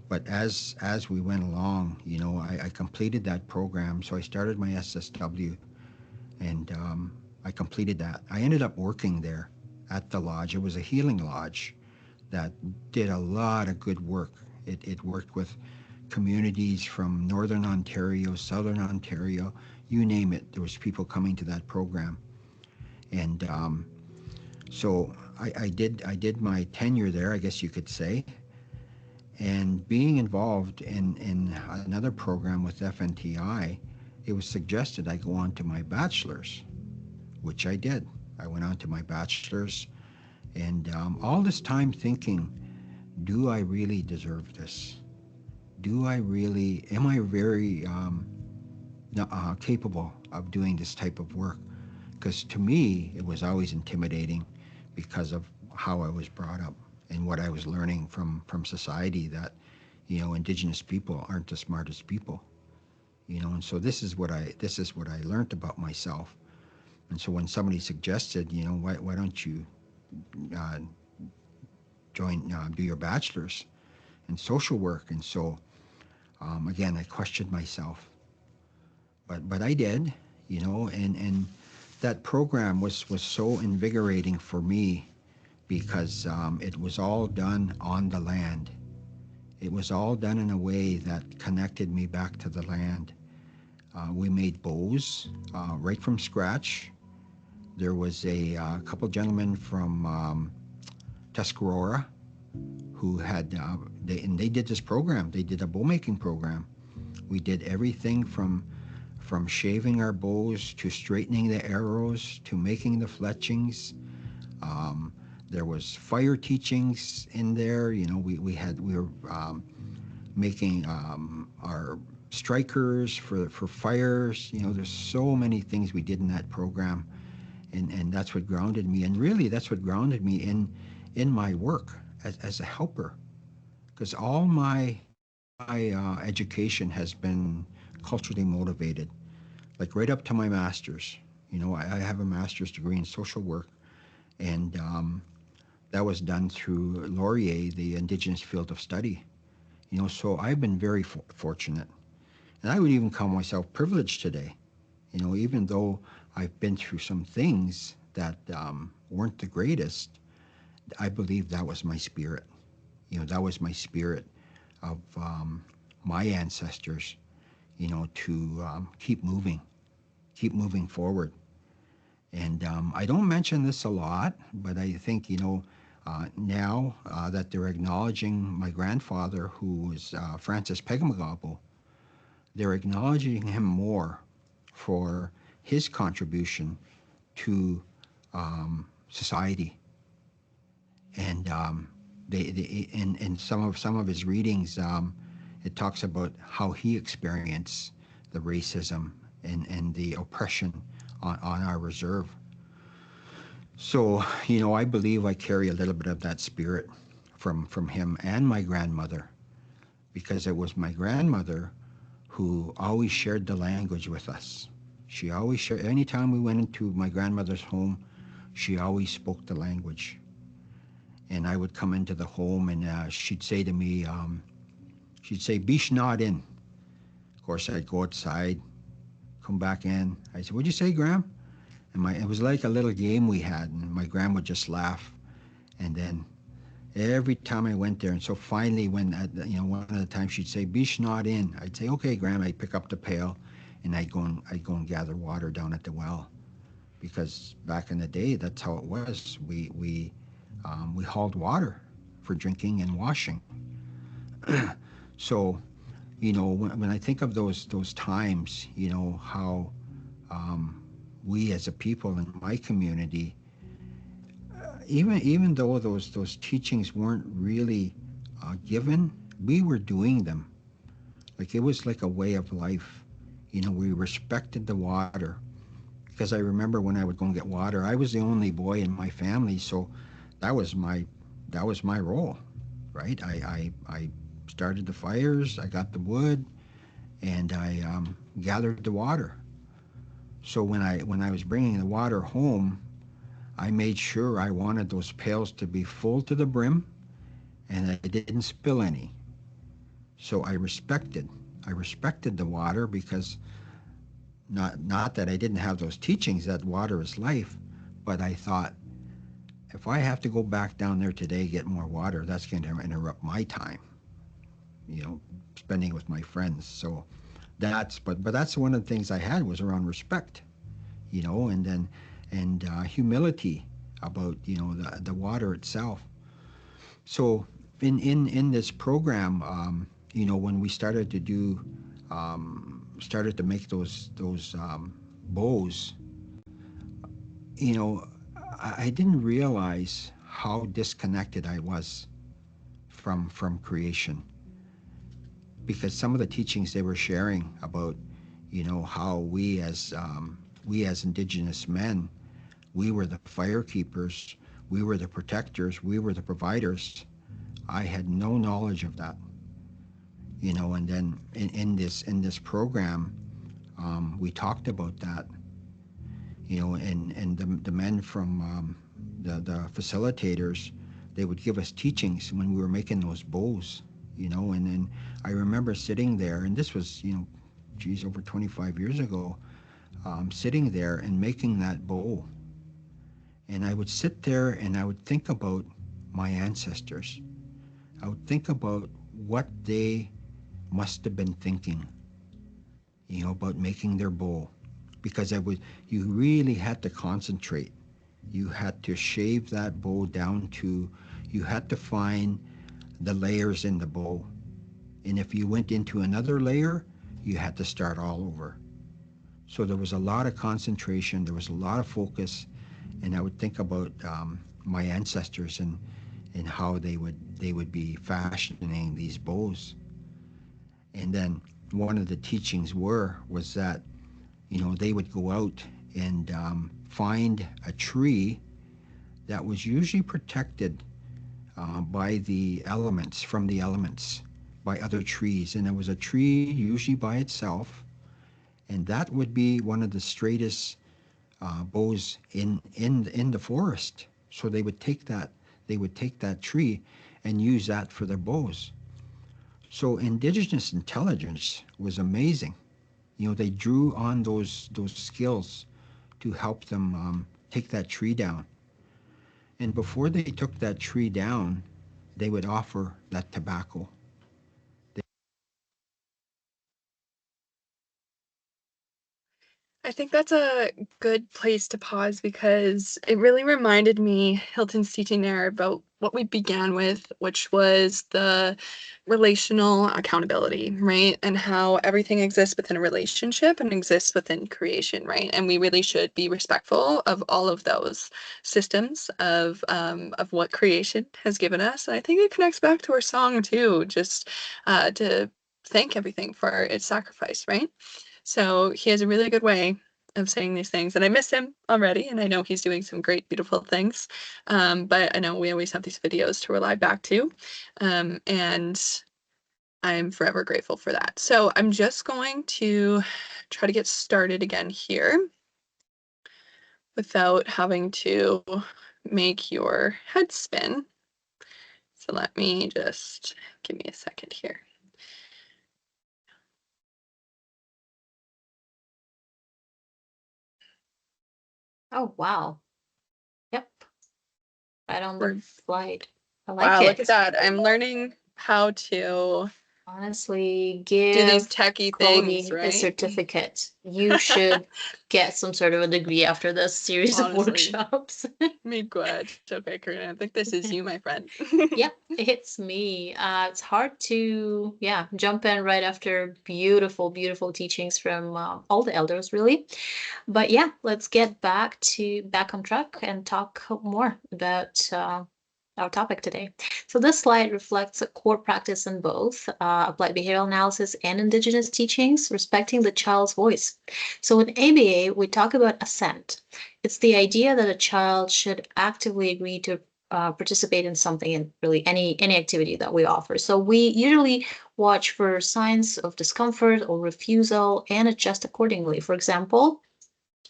Speaker 3: but as we went along, I completed that program. So I started my SSW, and I completed that. I ended up working there at the lodge. It was a healing lodge that did a lot of good work. It worked with communities from Northern Ontario, Southern Ontario, you name it. There was people coming to that program. And so I did my tenure there, I guess you could say. And being involved in another program with FNTI, it was suggested I go on to my bachelor's, which I did. I went on to my bachelor's, and all this time thinking, do I really deserve this? Am I very capable of doing this type of work? Because to me, it was always intimidating because of how I was brought up and what I was learning from society, that, Indigenous people aren't the smartest people, and so this is what I learned about myself. And so when somebody suggested, why don't you uh, do your bachelor's? and social work. And so, again, I questioned myself, but I did, and that program was so invigorating for me because it was all done on the land. It was all done in a way that connected me back to the land. We made bows right from scratch. There was a couple gentlemen from Tuscarora who had they did this program. They did a bow making program. We did everything from shaving our bows to straightening the arrows to making the fletchings. Um, there was fire teachings in there. We were making our strikers for fires. There's so many things we did in that program, and that's what grounded me. And really, that's what grounded me in my work as a helper, because all my education has been culturally motivated, like right up to my master's. I have a master's degree in social work, and that was done through Laurier, the Indigenous field of study. So I've been very fortunate, and I would even call myself privileged today. Even though I've been through some things that weren't the greatest, I believe that was my spirit. That was my spirit of my ancestors. To keep moving forward. And I don't mention this a lot, but I think, now that they're acknowledging my grandfather, who was Francis Pegamagabo, they're acknowledging him more for his contribution to society. And in some of his readings, it talks about how he experienced the racism and the oppression on our reserve. So, I believe I carry a little bit of that spirit from him and my grandmother, because it was my grandmother who always shared the language with us. She always shared, anytime we went into my grandmother's home, she always spoke the language. And I would come into the home, and she'd say to me, she'd say, "Bish not in." Of course, I'd go outside, come back in. I said, "What'd you say, Gram?" And it was like a little game we had, and my Gram would just laugh. And then every time I went there, and so finally, when one of the times she'd say, "Bish not in," I'd say, "Okay, Gram." I'd pick up the pail, and I'd go and gather water down at the well, because back in the day, that's how it was. We hauled water for drinking and washing. So, when I think of those times, how we as a people in my community, even though those teachings weren't really given, we were doing them. Like it was like a way of life. We respected the water, because I remember when I would go and get water, I was the only boy in my family, so that was my role, right? I started the fires, I got the wood, and I gathered the water. So when I was bringing the water home, I made sure I wanted those pails to be full to the brim, and I didn't spill any. So I respected the water, because not that I didn't have those teachings that water is life, but I thought, if I have to go back down there today get more water, that's going to interrupt my time, spending with my friends. So but that's one of the things I had, was around respect, and humility about the water itself. So in this program, when we started to make those bows, you know, I didn't realize how disconnected I was from creation, because some of the teachings they were sharing about, how we as Indigenous men, we were the fire keepers, we were the protectors, we were the providers. I had no knowledge of that, and then in this program, we talked about that, and the men from the facilitators, they would give us teachings when we were making those bows, And then I remember sitting there, and this was, geez, over 25 years ago, sitting there and making that bowl. And I would sit there and I would think about my ancestors. I would think about what they must have been thinking, about making their bowl. Because you really had to concentrate. You had to shave that bowl down to, you had to find the layers in the bowl. And if you went into another layer, you had to start all over. So there was a lot of concentration, there was a lot of focus, and I would think about my ancestors and how they would be fashioning these bows. And then one of the teachings was that they would go out and find a tree that was usually protected by the elements, from the elements, by other trees. And it was a tree usually by itself, and that would be one of the straightest bows in the forest. So they would take that tree and use that for their bows. So indigenous intelligence was amazing. They drew on those skills to help them take that tree down. And before they took that tree down, they would offer that tobacco.
Speaker 1: I think that's a good place to pause because it really reminded me, Hilton's teaching there, about what we began with, which was the relational accountability, right? And how everything exists within a relationship and exists within creation, right? And we really should be respectful of all of those systems of what creation has given us. And I think it connects back to our song too, just to thank everything for its sacrifice, right? So he has a really good way of saying these things, and I miss him already, and I know he's doing some great, beautiful things. But I know we always have these videos to rely back to, and I'm forever grateful for that. So I'm just going to try to get started again here without having to make your head spin. So let me just give me a second here.
Speaker 2: Oh, wow. Yep. Right on the slide. I like
Speaker 1: Wow, look at
Speaker 2: it.
Speaker 1: that. I'm learning how to
Speaker 2: Honestly,
Speaker 1: do these
Speaker 2: give
Speaker 1: techie things,
Speaker 2: Cody a
Speaker 1: right?
Speaker 2: certificate. You should get some sort of a degree after this series of
Speaker 1: Honestly,
Speaker 2: workshops.
Speaker 1: me good. Okay, Karina, I think this is you, my friend.
Speaker 2: Yep, it's me. It's hard to, yeah, jump in right after beautiful, beautiful teachings from all the elders, really. But yeah, let's get back on track and talk more about our topic today. So this slide reflects a core practice in both applied behavioral analysis and indigenous teachings, respecting the child's voice. So in ABA, we talk about assent. It's the idea that a child should actively agree to participate in something, in really any activity that we offer. So we usually watch for signs of discomfort or refusal and adjust accordingly. For example,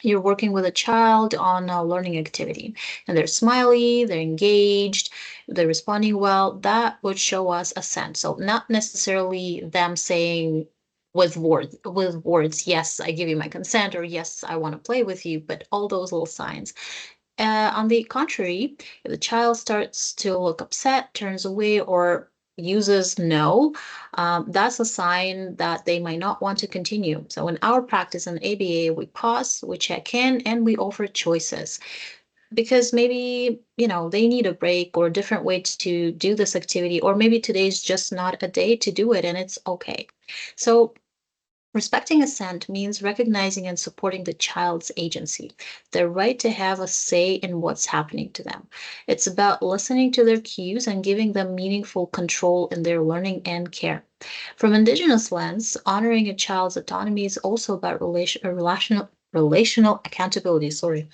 Speaker 2: you're working with a child on a learning activity and they're smiley, they're engaged, they're responding well, that would show us assent. So not necessarily them saying with words, yes, I give you my consent, or yes, I want to play with you, but all those little signs. On the contrary, if the child starts to look upset, turns away, or uses no, that's a sign that they might not want to continue. So in our practice in ABA, we pause, we check in, and we offer choices because maybe, they need a break or a different way to do this activity, or maybe today's just not a day to do it, and it's okay. So respecting assent means recognizing and supporting the child's agency, their right to have a say in what's happening to them. It's about listening to their cues and giving them meaningful control in their learning and care. From Indigenous lens, honoring a child's autonomy is also about relational accountability. Sorry,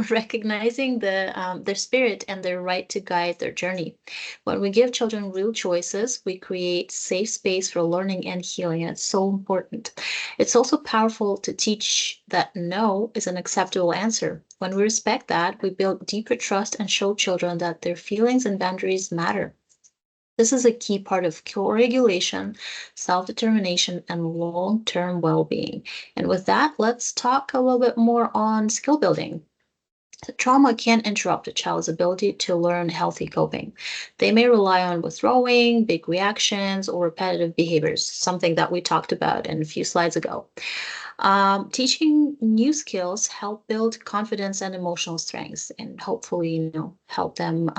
Speaker 2: recognizing their spirit and their right to guide their journey. When we give children real choices, we create safe space for learning and healing, and it's so important. It's also powerful to teach that no is an acceptable answer. When we respect that, we build deeper trust and show children that their feelings and boundaries matter. This is a key part of co-regulation, self-determination, and long-term well-being. And with that, let's talk a little bit more on skill building. Trauma can interrupt a child's ability to learn healthy coping. They may rely on withdrawing, big reactions, or repetitive behaviors, something that we talked about in a few slides ago. Teaching new skills help build confidence and emotional strengths, and hopefully, help them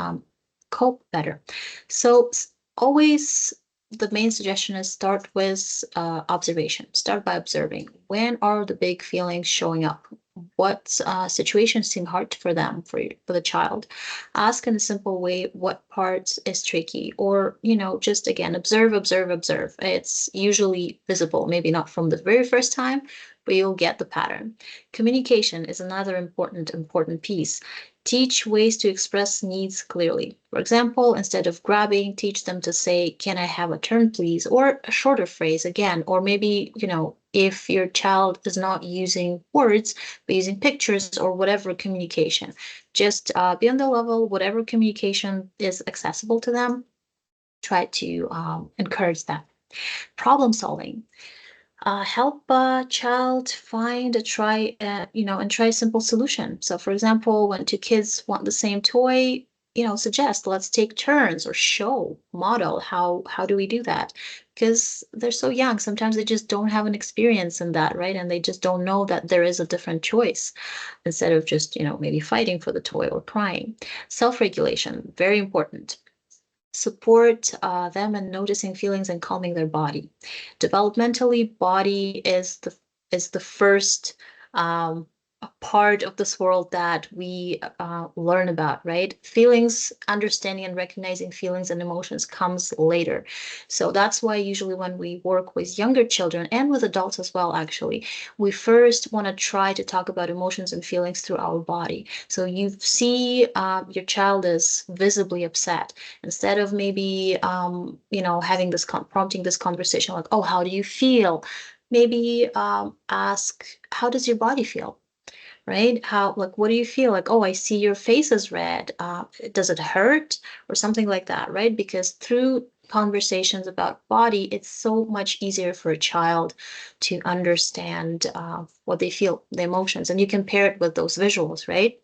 Speaker 2: cope better. So always the main suggestion is start with observation. Start by observing when are the big feelings showing up. What situations seem hard for them, for the child? Ask in a simple way what part is tricky, or just again observe, observe, observe. It's usually visible, maybe not from the very first time, but you'll get the pattern. Communication is another important piece. Teach ways to express needs clearly. For example, instead of grabbing, teach them to say, "Can I have a turn, please?" Or a shorter phrase again. Or maybe, if your child is not using words, but using pictures or whatever communication, just be on the level, whatever communication is accessible to them, try to encourage that. Problem solving. Help a child find and try a simple solution. So for example, when two kids want the same toy, suggest let's take turns, or show, model how do we do that? Because they're so young, sometimes they just don't have an experience in that, right? And they just don't know that there is a different choice, instead of just, maybe fighting for the toy or crying. Self-regulation, very important. Support them in noticing feelings and calming their body. Developmentally, body is the first a part of this world that we learn about, right? Feelings, understanding and recognizing feelings and emotions comes later. So that's why usually when we work with younger children and with adults as well, actually, we first want to try to talk about emotions and feelings through our body. So you see your child is visibly upset, instead of maybe having this prompting this conversation like, "Oh, how do you feel?" Maybe ask, "How does your body feel?" Right? How, like, what do you feel? Like, "Oh, I see your face is red. Does it hurt?" Or something like that, right? Because through conversations about body, it's so much easier for a child to understand what they feel, the emotions, and you can pair it with those visuals, right?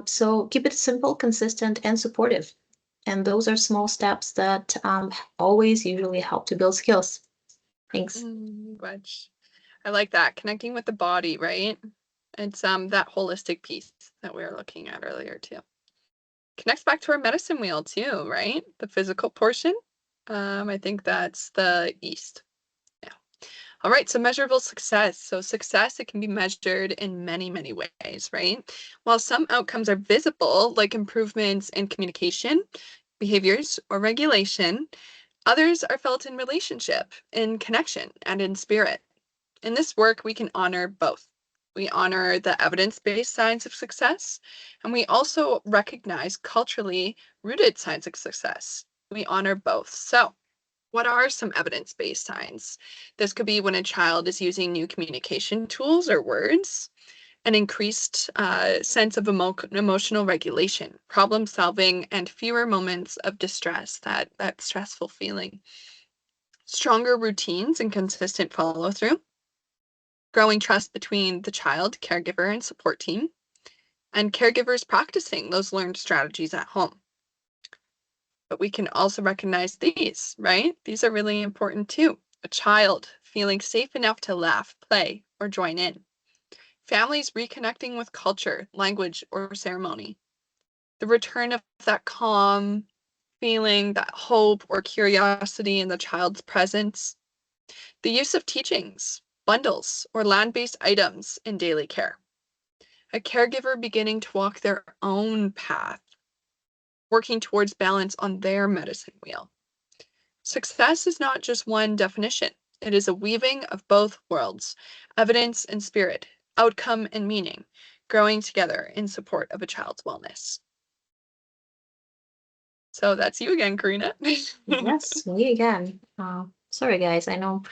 Speaker 2: So keep it simple, consistent, and supportive. And those are small steps that always usually help to build skills. Thanks.
Speaker 1: Which I like that, connecting with the body, right? It's that holistic piece that we were looking at earlier too. Connects back to our medicine wheel too, right? The physical portion. I think that's the east. Yeah. All right, so measurable success. So success, it can be measured in many, many ways, right? While some outcomes are visible, like improvements in communication, behaviors, or regulation, others are felt in relationship, in connection, and in spirit. In this work, we can honor both. We honor the evidence-based signs of success, and we also recognize culturally rooted signs of success. We honor both. So, what are some evidence-based signs? This could be when a child is using new communication tools or words, an increased sense of emotional regulation, problem solving, and fewer moments of distress, that stressful feeling. Stronger routines and consistent follow-through, growing trust between the child, caregiver, and support team, and caregivers practicing those learned strategies at home. But we can also recognize these, right? These are really important too. A child feeling safe enough to laugh, play, or join in. Families reconnecting with culture, language, or ceremony. The return of that calm feeling, that hope or curiosity in the child's presence. The use of teachings, bundles, or land-based items in daily care. A caregiver beginning to walk their own path, working towards balance on their medicine wheel. Success is not just one definition. It is a weaving of both worlds, evidence and spirit, outcome and meaning, growing together in support of a child's wellness. So that's you again, Karina.
Speaker 2: Yes, me again. Sorry, guys. I know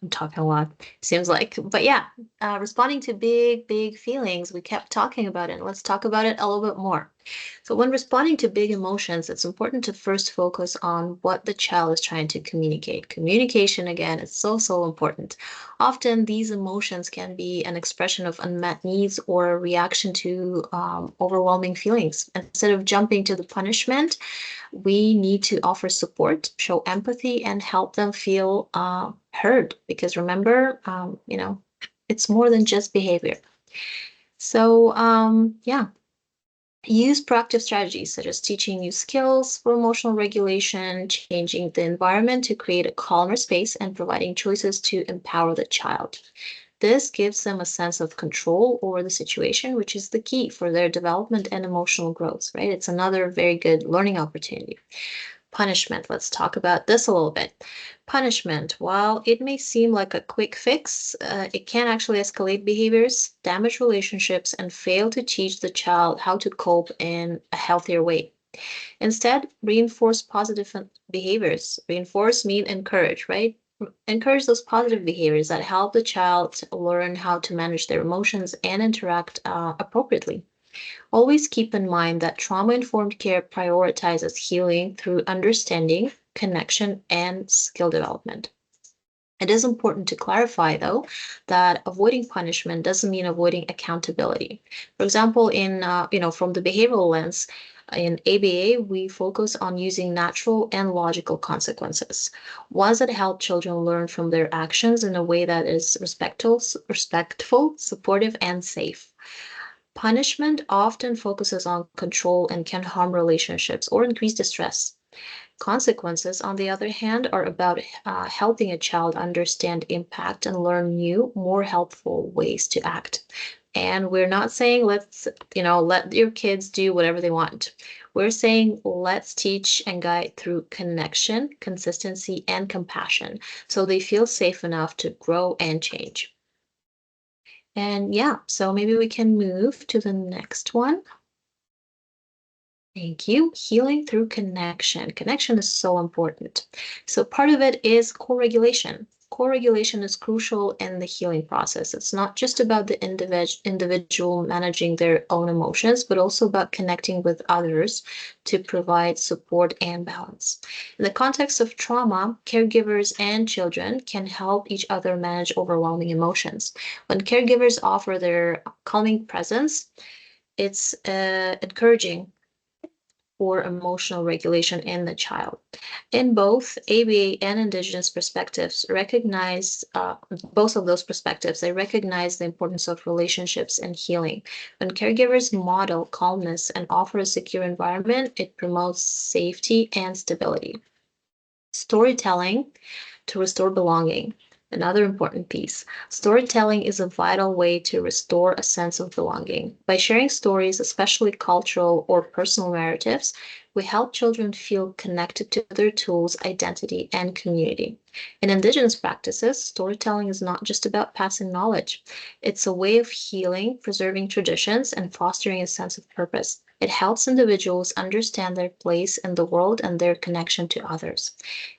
Speaker 2: I'm talking a lot, seems like. But yeah, responding to big, big feelings. We kept talking about it. Let's talk about it a little bit more. So when responding to big emotions, it's important to first focus on what the child is trying to communicate. Communication, again, is so, so important. Often these emotions can be an expression of unmet needs or a reaction to overwhelming feelings. Instead of jumping to the punishment, we need to offer support, show empathy, and help them feel heard. Because remember, it's more than just behavior. So, yeah, use proactive strategies such as teaching new skills for emotional regulation, changing the environment to create a calmer space, and providing choices to empower the child. This gives them a sense of control over the situation, which is the key for their development and emotional growth, right? It's another very good learning opportunity. Punishment. Let's talk about this a little bit. Punishment, while it may seem like a quick fix, it can actually escalate behaviors, damage relationships, and fail to teach the child how to cope in a healthier way. Instead, reinforce positive behaviors. Reinforce mean encourage, right? Encourage those positive behaviors that help the child learn how to manage their emotions and interact appropriately. Always keep in mind that trauma-informed care prioritizes healing through understanding, connection, and skill development. It is important to clarify, though, that avoiding punishment doesn't mean avoiding accountability. For example, from the behavioral lens, in ABA, we focus on using natural and logical consequences, ones that help children learn from their actions in a way that is respectful, supportive, and safe. Punishment often focuses on control and can harm relationships or increase distress. Consequences, on the other hand, are about helping a child understand impact and learn new, more helpful ways to act. And we're not saying let your kids do whatever they want. We're saying let's teach and guide through connection, consistency, and compassion so they feel safe enough to grow and change. And yeah, so maybe we can move to the next one. Thank you. Healing through connection. Connection is so important. So part of it is co-regulation. Co-regulation is crucial in the healing process. It's not just about the individual managing their own emotions, but also about connecting with others to provide support and balance. In the context of trauma, caregivers and children can help each other manage overwhelming emotions. When caregivers offer their calming presence, it's encouraging for emotional regulation in the child. In both ABA and Indigenous perspectives, both of those perspectives, they recognize the importance of relationships and healing. When caregivers model calmness and offer a secure environment, it promotes safety and stability. Storytelling to restore belonging. Another important piece. Storytelling is a vital way to restore a sense of belonging. By sharing stories, especially cultural or personal narratives, we help children feel connected to their tools, identity, and community. In Indigenous practices, storytelling is not just about passing knowledge. It's a way of healing, preserving traditions, and fostering a sense of purpose. It helps individuals understand their place in the world and their connection to others.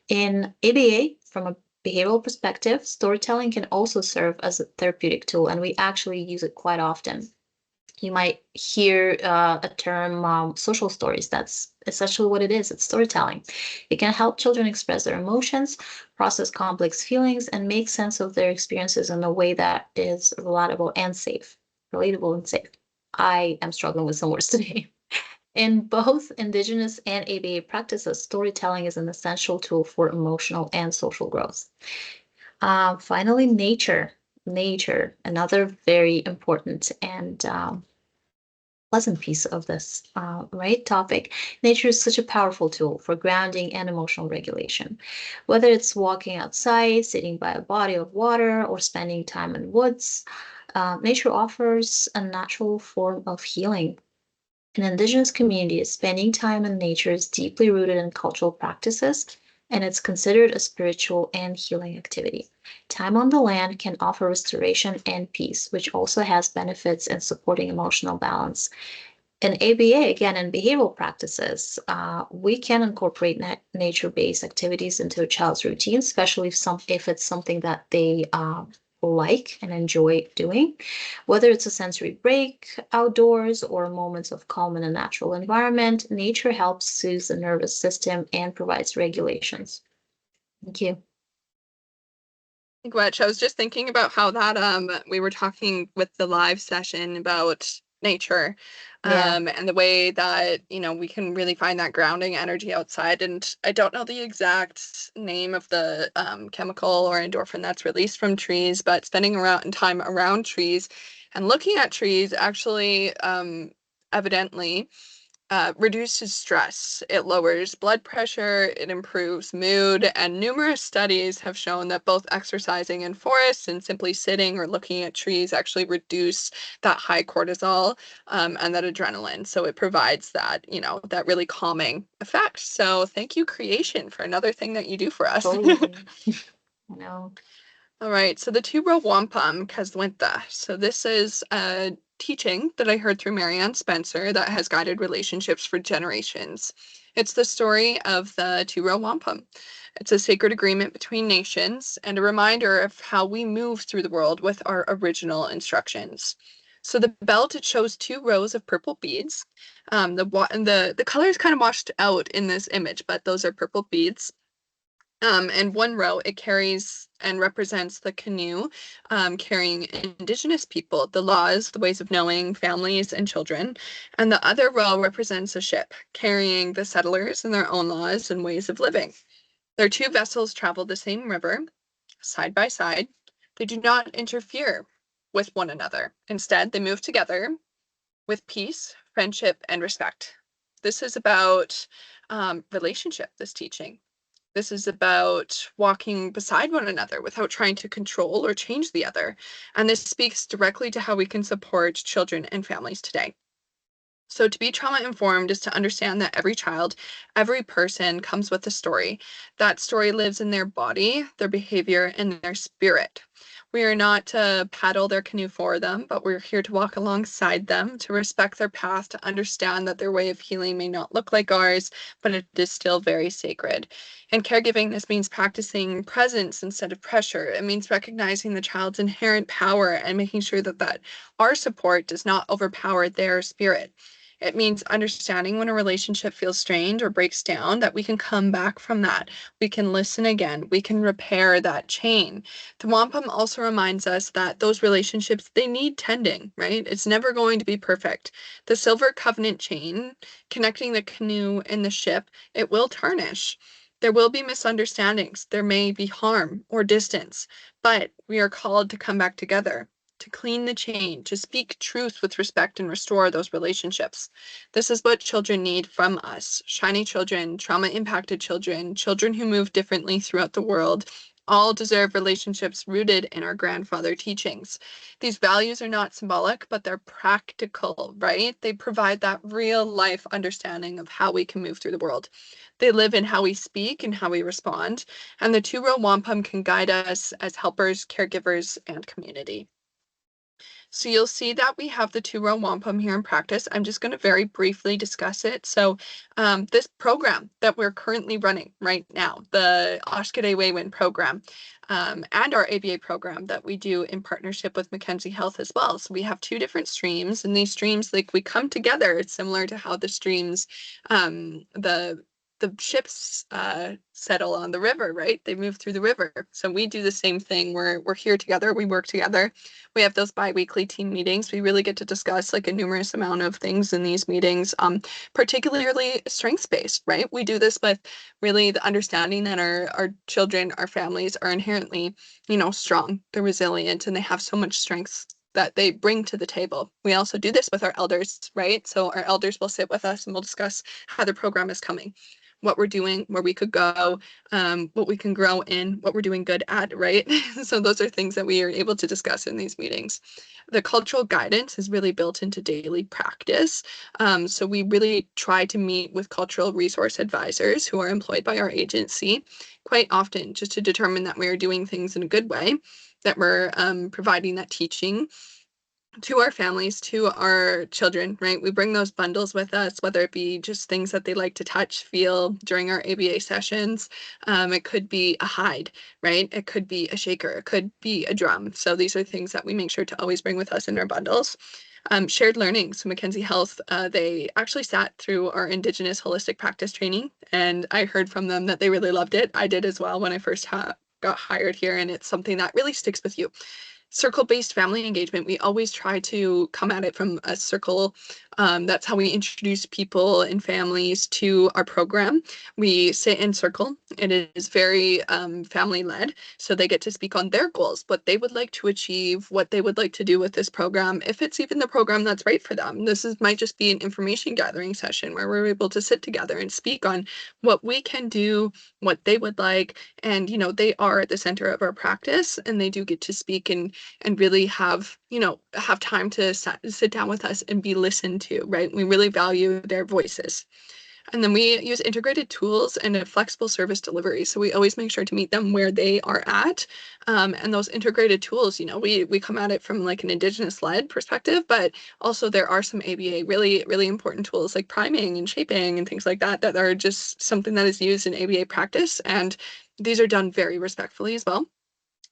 Speaker 2: In ABA, from a behavioral perspective, storytelling can also serve as a therapeutic tool, and we actually use it quite often. You might hear a term social stories. That's essentially what it is. It's storytelling. It can help children express their emotions, process complex feelings, and make sense of their experiences in a way that is relatable and safe. Relatable and safe. I am struggling with some words today. In both Indigenous and ABA practices, storytelling is an essential tool for emotional and social growth. Finally, nature. Nature, another very important and pleasant piece of this topic. Nature is such a powerful tool for grounding and emotional regulation. Whether it's walking outside, sitting by a body of water, or spending time in woods, nature offers a natural form of healing. In Indigenous communities, spending time in nature is deeply rooted in cultural practices, and it's considered a spiritual and healing activity. Time on the land can offer restoration and peace, which also has benefits in supporting emotional balance. In ABA, again, in behavioral practices, we can incorporate nature-based activities into a child's routine, especially if it's something that they like and enjoy doing. Whether it's a sensory break outdoors or moments of calm in a natural environment, nature helps soothe the nervous system and provides regulations. Thank you.
Speaker 1: Which I was just thinking about how that we were talking with the live session about nature,
Speaker 2: Yeah.
Speaker 1: and the way that we can really find that grounding energy outside. And I don't know the exact name of the chemical or endorphin that's released from trees, but spending around time around trees and looking at trees actually evidently reduces stress. It lowers blood pressure, it improves mood, and numerous studies have shown that both exercising in forests and simply sitting or looking at trees actually reduce that high cortisol and that adrenaline. So it provides that, that really calming effect. So thank you, Creation, for another thing that you do for us.
Speaker 2: Totally. I know.
Speaker 1: All right, so the two-row wampum Kaswinta. So this is a teaching that I heard through Marianne Spencer that has guided relationships for generations. It's the story of the two-row wampum. It's a sacred agreement between nations and a reminder of how we move through the world with our original instructions. So the belt, it shows two rows of purple beads. The color is kind of washed out in this image, but those are purple beads. And one row, it carries and represents the canoe, carrying Indigenous people, the laws, the ways of knowing, families, and children. And the other row represents a ship, carrying the settlers and their own laws and ways of living. Their two vessels travel the same river, side by side. They do not interfere with one another. Instead, they move together with peace, friendship, and respect. This is about relationship, this teaching. This is about walking beside one another without trying to control or change the other. And this speaks directly to how we can support children and families today. So, to be trauma informed is to understand that every child, every person comes with a story. That story lives in their body, their behavior, and their spirit. We are not to paddle their canoe for them, but we're here to walk alongside them, to respect their path, to understand that their way of healing may not look like ours, but it is still very sacred. And caregiving, this means practicing presence instead of pressure. It means recognizing the child's inherent power and making sure that our support does not overpower their spirit. It means understanding when a relationship feels strained or breaks down, that we can come back from that. We can listen again. We can repair that chain. The wampum also reminds us that those relationships, they need tending, right? It's never going to be perfect. The silver covenant chain connecting the canoe and the ship, it will tarnish. There will be misunderstandings. There may be harm or distance, but we are called to come back together, to clean the chain, to speak truth with respect and restore those relationships. This is what children need from us. Shiny children, trauma impacted children, children who move differently throughout the world, all deserve relationships rooted in our grandfather teachings. These values are not symbolic, but they're practical, right? They provide that real life understanding of how we can move through the world. They live in how we speak and how we respond, and the two-row wampum can guide us as helpers, caregivers, and community. So you'll see that we have the two-row wampum here in practice. I'm just going to very briefly discuss it. So this program that we're currently running right now, the Oshkosh program, and our ABA program that we do in partnership with Mackenzie Health as well. So we have two different streams, and these streams, like, we come together. It's similar to how the streams, the ships settle on the river, right? They move through the river. So we do the same thing. We're here together. We work together. We have those bi-weekly team meetings. We really get to discuss like a numerous amount of things in these meetings, particularly strengths-based, right? We do this with really the understanding that our children, our families are inherently, strong, they're resilient, and they have so much strength that they bring to the table. We also do this with our elders, right? So our elders will sit with us and we'll discuss how the program is coming, what we're doing, where we could go, what we can grow in, what we're doing good at, right? So those are things that we are able to discuss in these meetings. The cultural guidance is really built into daily practice. So we really try to meet with cultural resource advisors who are employed by our agency quite often, just to determine that we are doing things in a good way, that we're providing that teaching to our families, to our children, right? We bring those bundles with us, whether it be just things that they like to touch, feel during our ABA sessions. It could be a hide, right? It could be a shaker, it could be a drum. So these are things that we make sure to always bring with us in our bundles. Shared learning. So Mackenzie Health, they actually sat through our Indigenous holistic practice training, and I heard from them that they really loved it. I did as well when I first got hired here, and it's something that really sticks with you. Circle-based family engagement, we always try to come at it from a circle. That's how we introduce people and families to our program. We sit in circle. It is very family-led, so they get to speak on their goals, what they would like to achieve, what they would like to do with this program, if it's even the program that's right for them. Might just be an information gathering session where we're able to sit together and speak on what we can do, what they would like, and they are at the center of our practice, and they do get to speak and really have time to sit down with us and be listened to, right? We really value their voices. And then we use integrated tools and a flexible service delivery. So we always make sure to meet them where they are at. And those integrated tools, we come at it from like an Indigenous led perspective, but also there are some ABA really, really important tools like priming and shaping and things like that that are just something that is used in ABA practice. And these are done very respectfully as well.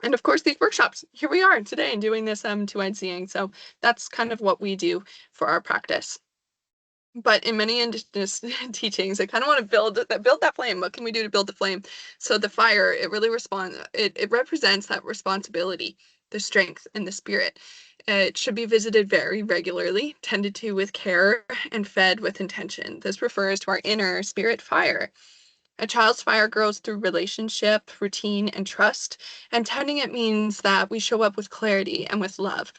Speaker 1: And of course, these workshops. Here we are today doing this two-eyed seeing. So that's kind of what we do for our practice. But in many Indigenous teachings, I kind of want to build that flame. What can we do to build the flame? So the fire, it really it represents that responsibility, the strength, and the spirit. It should be visited very regularly, tended to with care, and fed with intention. This refers to our inner spirit fire. A child's fire grows through relationship, routine, and trust. And tending it means that we show up with clarity and with love.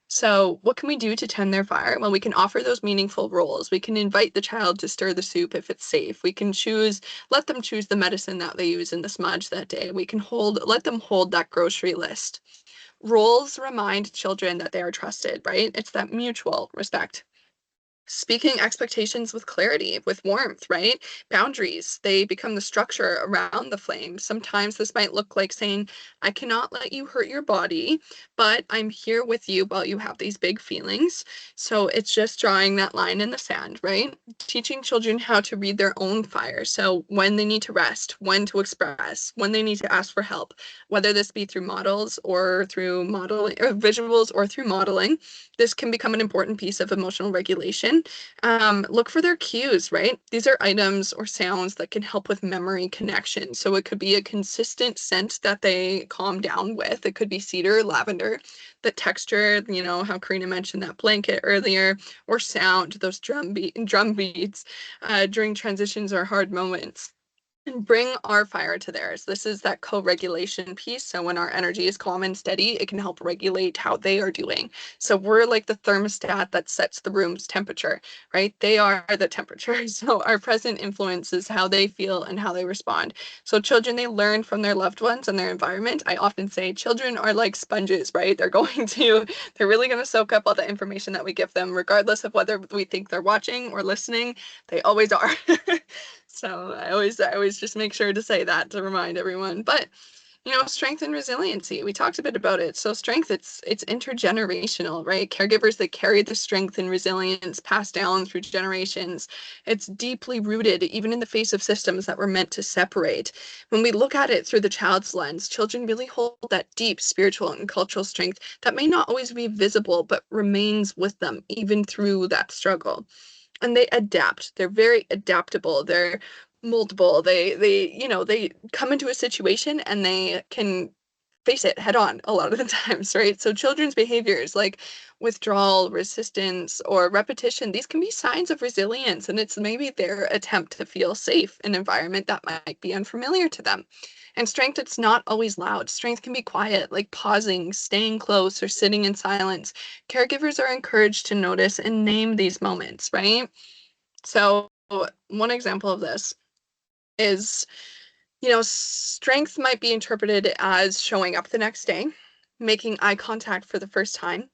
Speaker 1: So, what can we do to tend their fire? Well, we can offer those meaningful roles. We can invite the child to stir the soup if it's safe. We can let them choose the medicine that they use in the smudge that day. We can let them hold that grocery list. Roles remind children that they are trusted, right? It's that mutual respect. Speaking expectations with clarity, with warmth, right? Boundaries, they become the structure around the flame. Sometimes this might look like saying, I cannot let you hurt your body, but I'm here with you while you have these big feelings. So it's just drawing that line in the sand, right? Teaching children how to read their own fire. So when they need to rest, when to express, when they need to ask for help, whether this be through models or through modeling or visuals or through modeling, this can become an important piece of emotional regulation. Look for their cues, right? These are items or sounds that can help with memory connection. So it could be a consistent scent that they calm down with. It could be cedar, lavender, the texture, how Karina mentioned that blanket earlier, or sound, those drum beats during transitions or hard moments. And bring our fire to theirs. This is that co-regulation piece. So when our energy is calm and steady, it can help regulate how they are doing. So we're like the thermostat that sets the room's temperature, right? They are the temperature. So our present influences how they feel and how they respond. So children, they learn from their loved ones and their environment. I often say children are like sponges, right? They're really going to soak up all the information that we give them, regardless of whether we think they're watching or listening. They always are. So I always just make sure to say that to remind everyone. But strength and resiliency. We talked a bit about it. So strength, it's intergenerational, right? Caregivers that carry the strength and resilience passed down through generations. It's deeply rooted, even in the face of systems that were meant to separate. When we look at it through the child's lens, children really hold that deep spiritual and cultural strength that may not always be visible, but remains with them even through that struggle. And they adapt. They're very adaptable. They're multiple. They come into a situation and they can face it head on a lot of the times, right? So children's behaviors like withdrawal, resistance, or repetition, these can be signs of resilience, and it's maybe their attempt to feel safe in an environment that might be unfamiliar to them. And strength, it's not always loud. Strength can be quiet, like pausing, staying close, or sitting in silence. Caregivers are encouraged to notice and name these moments, right? So one example of this is, strength might be interpreted as showing up the next day, making eye contact for the first time.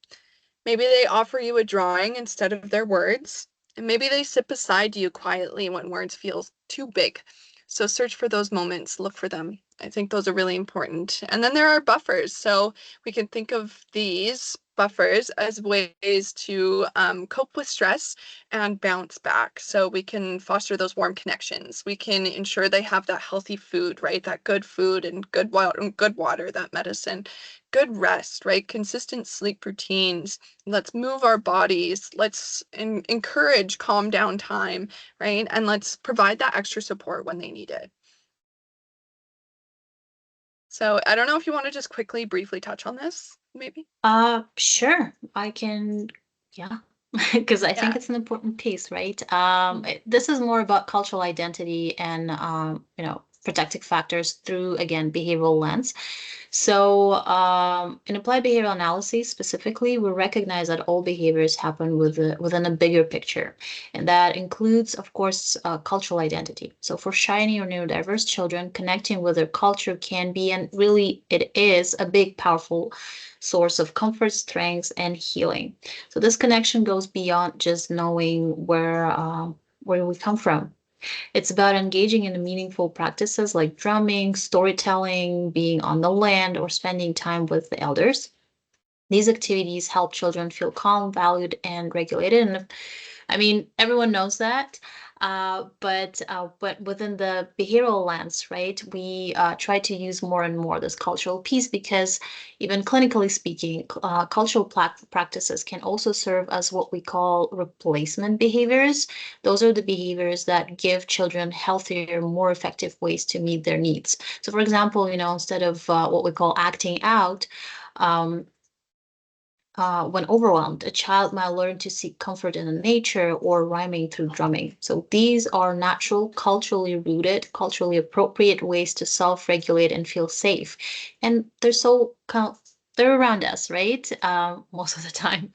Speaker 1: Maybe they offer you a drawing instead of their words, and maybe they sit beside you quietly when words feel too big. So search for those moments, look for them. I think those are really important. And then there are buffers. So we can think of these buffers as ways to cope with stress and bounce back. So we can foster those warm connections. We can ensure they have that healthy food, right? That good food and good water, that medicine, good rest, right? Consistent sleep routines. Let's move our bodies. Let's encourage calm down time, right? And let's provide that extra support when they need it. So I don't know if you want to just quickly, briefly touch on this, maybe?
Speaker 2: Sure. I can, yeah, because I think
Speaker 1: Yeah.
Speaker 2: it's an important piece, right? This is more about cultural identity and protective factors through, again, behavioral lens. So, in applied behavioral analysis specifically, we recognize that all behaviors happen within a bigger picture, and that includes, of course, cultural identity. So, for shiny or neurodiverse children, connecting with their culture can be, and really it is, a big, powerful source of comfort, strength, and healing. So, this connection goes beyond just knowing where we come from. It's about engaging in meaningful practices like drumming, storytelling, being on the land, or spending time with the elders. These activities help children feel calm, valued, and regulated. And I mean, everyone knows that. But within the behavioral lens, right, we try to use more and more this cultural piece because even clinically speaking, cultural practices can also serve as what we call replacement behaviors. Those are the behaviors that give children healthier, more effective ways to meet their needs. So, for example, instead of what we call acting out, um, when overwhelmed, a child might learn to seek comfort in nature or rhyming through drumming. So these are natural, culturally rooted, culturally appropriate ways to self-regulate and feel safe. And they're around us, right? Most of the time.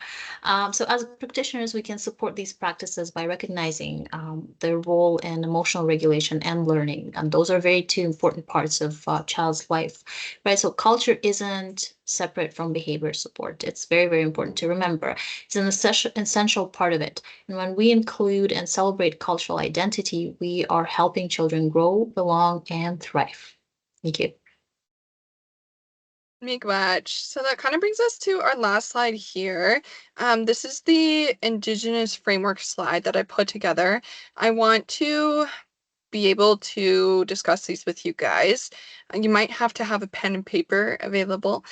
Speaker 2: So as practitioners, we can support these practices by recognizing their role in emotional regulation and learning. And those are very two important parts of a child's life, right? So culture isn't separate from behavior support. It's very, very important to remember. It's an essential part of it. And when we include and celebrate cultural identity, we are helping children grow, belong, and thrive. Thank you.
Speaker 1: Miigwech. So that kind of brings us to our last slide here. This is the Indigenous framework slide that I put together. I want to be able to discuss these with you guys. You might have to have a pen and paper available.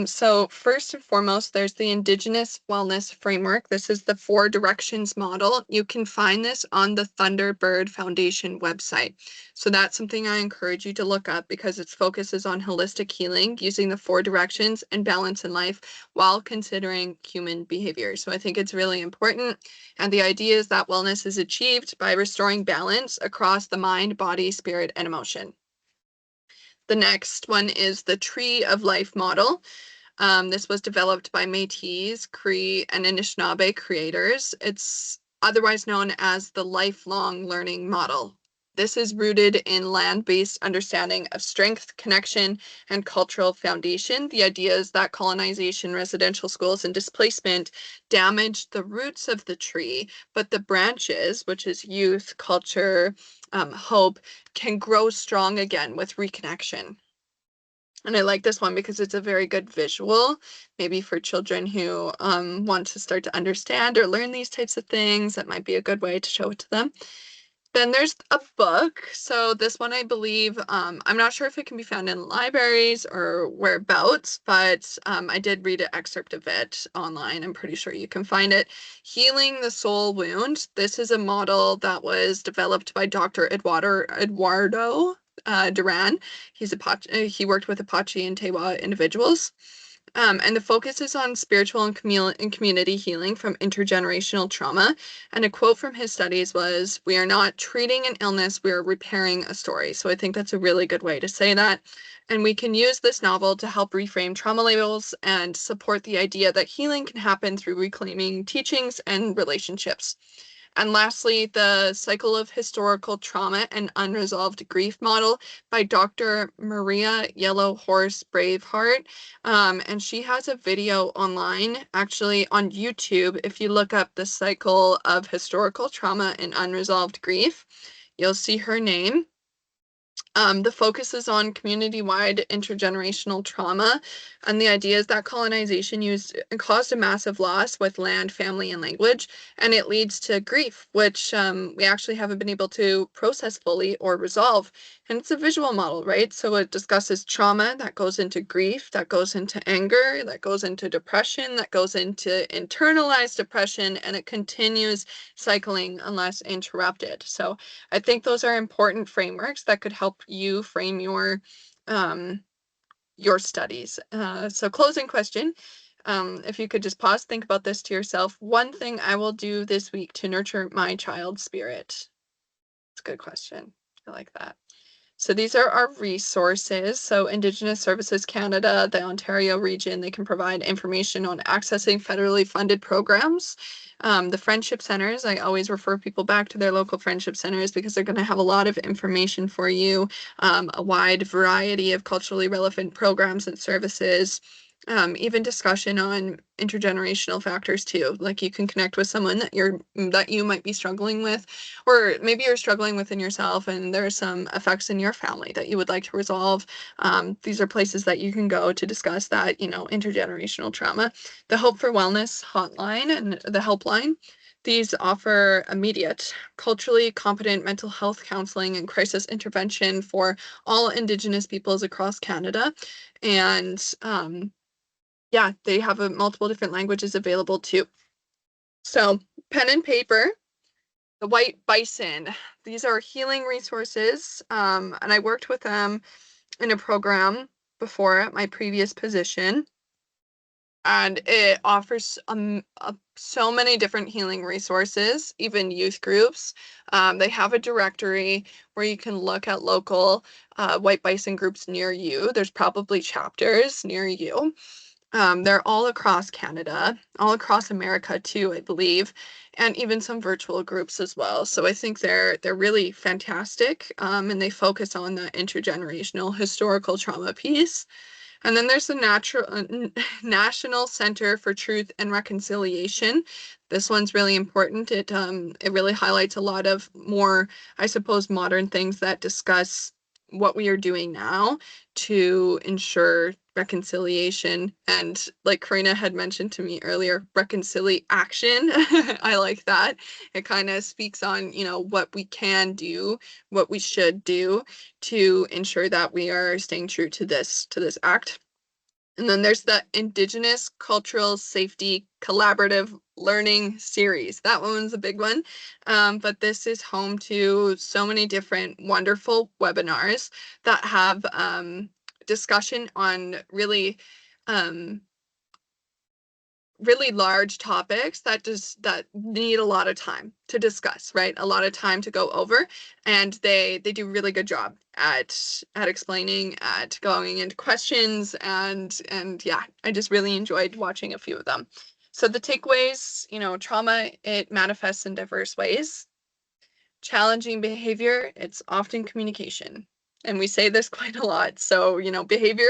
Speaker 1: So first and foremost, there's the Indigenous Wellness Framework. This is the 4 Directions model. You can find this on the Thunderbird Foundation website. So that's something I encourage you to look up because its focus is on holistic healing using the 4 directions and balance in life while considering human behavior. So I think it's really important. And the idea is that wellness is achieved by restoring balance across the mind, body, spirit, and emotion. The next one is the Tree of Life model. This was developed by Métis, Cree, and Anishinaabe creators. It's otherwise known as the lifelong learning model. This is rooted in land-based understanding of strength, connection, and cultural foundation. The idea is that colonization, residential schools, and displacement damaged the roots of the tree, but the branches, which is youth, culture, hope, can grow strong again with reconnection. And I like this one because it's a very good visual, maybe for children who want to start to understand or learn these types of things. That might be a good way to show it to them. Then there's a book. So this one, I believe, I'm not sure if it can be found in libraries or whereabouts, but I did read an excerpt of it online. I'm pretty sure you can find it. Healing the Soul Wound. This is a model that was developed by Dr. Eduardo Duran. He worked with Apache and Tewa individuals. And the focus is on spiritual and community healing from intergenerational trauma. And a quote from his studies was, "We are not treating an illness, we are repairing a story." So I think that's a really good way to say that. And we can use this novel to help reframe trauma labels and support the idea that healing can happen through reclaiming teachings and relationships. And lastly, the Cycle of Historical Trauma and Unresolved Grief model by Dr. Maria Yellow Horse Braveheart. And she has a video online, actually on YouTube. If you look up the Cycle of Historical Trauma and Unresolved Grief, you'll see her name. The focus is on community-wide intergenerational trauma, and the idea is that colonization caused a massive loss with land, family, and language, and it leads to grief, which we actually haven't been able to process fully or resolve. And it's a visual model, right? So it discusses trauma that goes into grief, that goes into anger, that goes into depression, that goes into internalized depression, and it continues cycling unless interrupted. So I think those are important frameworks that could help you frame your studies. So closing question, if you could just pause, think about this to yourself. One thing I will do this week to nurture my child's spirit. It's a good question. I like that. So these are our resources. So Indigenous Services Canada, the Ontario region, they can provide information on accessing federally funded programs. The friendship centers, I always refer people back to their local friendship centers because they're going to have a lot of information for you, a wide variety of culturally relevant programs and services. Even discussion on intergenerational factors too. Like you can connect with someone that you might be struggling with, or maybe you're struggling within yourself and there are some effects in your family that you would like to resolve. These are places that you can go to discuss that, intergenerational trauma. The Hope for Wellness hotline and the helpline. These offer immediate, culturally competent mental health counseling and crisis intervention for all Indigenous peoples across Canada. And yeah, they have multiple different languages available too. So, pen and paper, the White Bison. These are healing resources, and I worked with them in a program before at my previous position, and it offers so many different healing resources, even youth groups. They have a directory where you can look at local White Bison groups near you. There's probably chapters near you. They're all across Canada, all across America too, I believe, and even some virtual groups as well. So I think they're really fantastic, and they focus on the intergenerational historical trauma piece. And then there's the National Center for Truth and Reconciliation. This one's really important. It really highlights a lot of more, I suppose, modern things that discuss what we are doing now to ensure reconciliation. And like Karina had mentioned to me earlier, reconciliation. I like that. It kind of speaks on, what we can do, what we should do to ensure that we are staying true to this act. And then there's the Indigenous Cultural Safety Collaborative Learning Series. That one's a big one. But this is home to so many different wonderful webinars that have discussion on um, really large topics that need a lot of time to discuss, right? A lot of time to go over, and they do a really good job at explaining, at going into questions, and yeah, I just really enjoyed watching a few of them. So the takeaways, trauma, it manifests in diverse ways. Challenging behavior, it's often communication. And we say this quite a lot. So,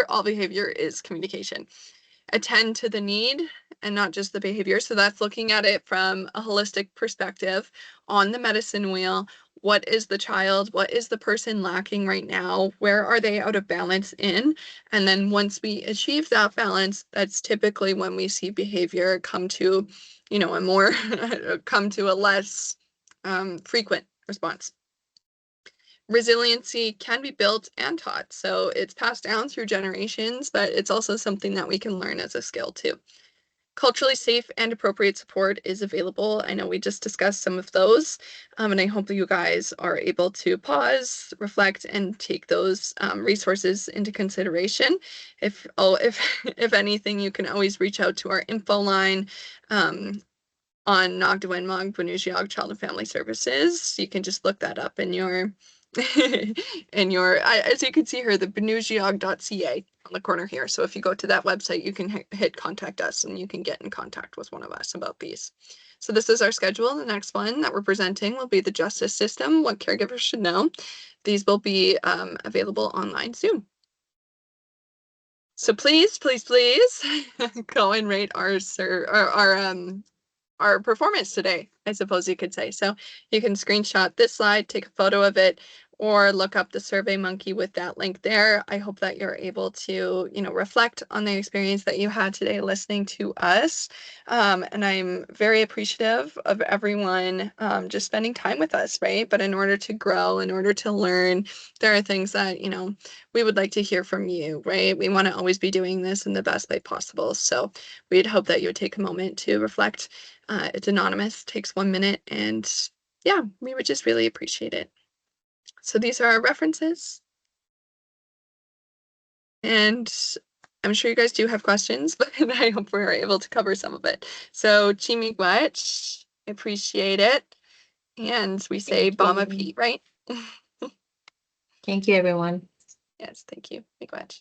Speaker 1: all behavior is communication. Attend to the need and not just the behavior. So that's looking at it from a holistic perspective on the medicine wheel. What is the child? What is the person lacking right now? Where are they out of balance in? And then once we achieve that balance, that's typically when we see behavior come to, a more, come to a less frequent response. Resiliency can be built and taught. So it's passed down through generations, but it's also something that we can learn as a skill too. Culturally safe and appropriate support is available. I know we just discussed some of those, and I hope you guys are able to pause, reflect, and take those resources into consideration. If if anything, you can always reach out to our info line on Dnaagdawenmag, Binnoojiiyag Child and Family Services. You can just look that up in your as you can see here, the Binnoojiiyag.ca on the corner here. So if you go to that website, you can hit contact us and you can get in contact with one of us about these. So this is our schedule. The next one that we're presenting will be the justice system, what caregivers should know. These will be available online soon. So please, please, please go and rate our performance today, I suppose you could say. So you can screenshot this slide, take a photo of it, or look up the SurveyMonkey with that link there. I hope that you're able to, reflect on the experience that you had today listening to us. And I'm very appreciative of everyone just spending time with us, right? But in order to grow, in order to learn, there are things that, we would like to hear from you, right? We want to always be doing this in the best way possible. So we'd hope that you would take a moment to reflect. It's anonymous, takes 1 minute, and yeah, we would just really appreciate it. So these are our references. And I'm sure you guys do have questions, but I hope we're able to cover some of it. So Chimigwech, appreciate it. And we say Bama Pete, right?
Speaker 2: Thank you, everyone.
Speaker 1: Yes, thank you. Miigwech.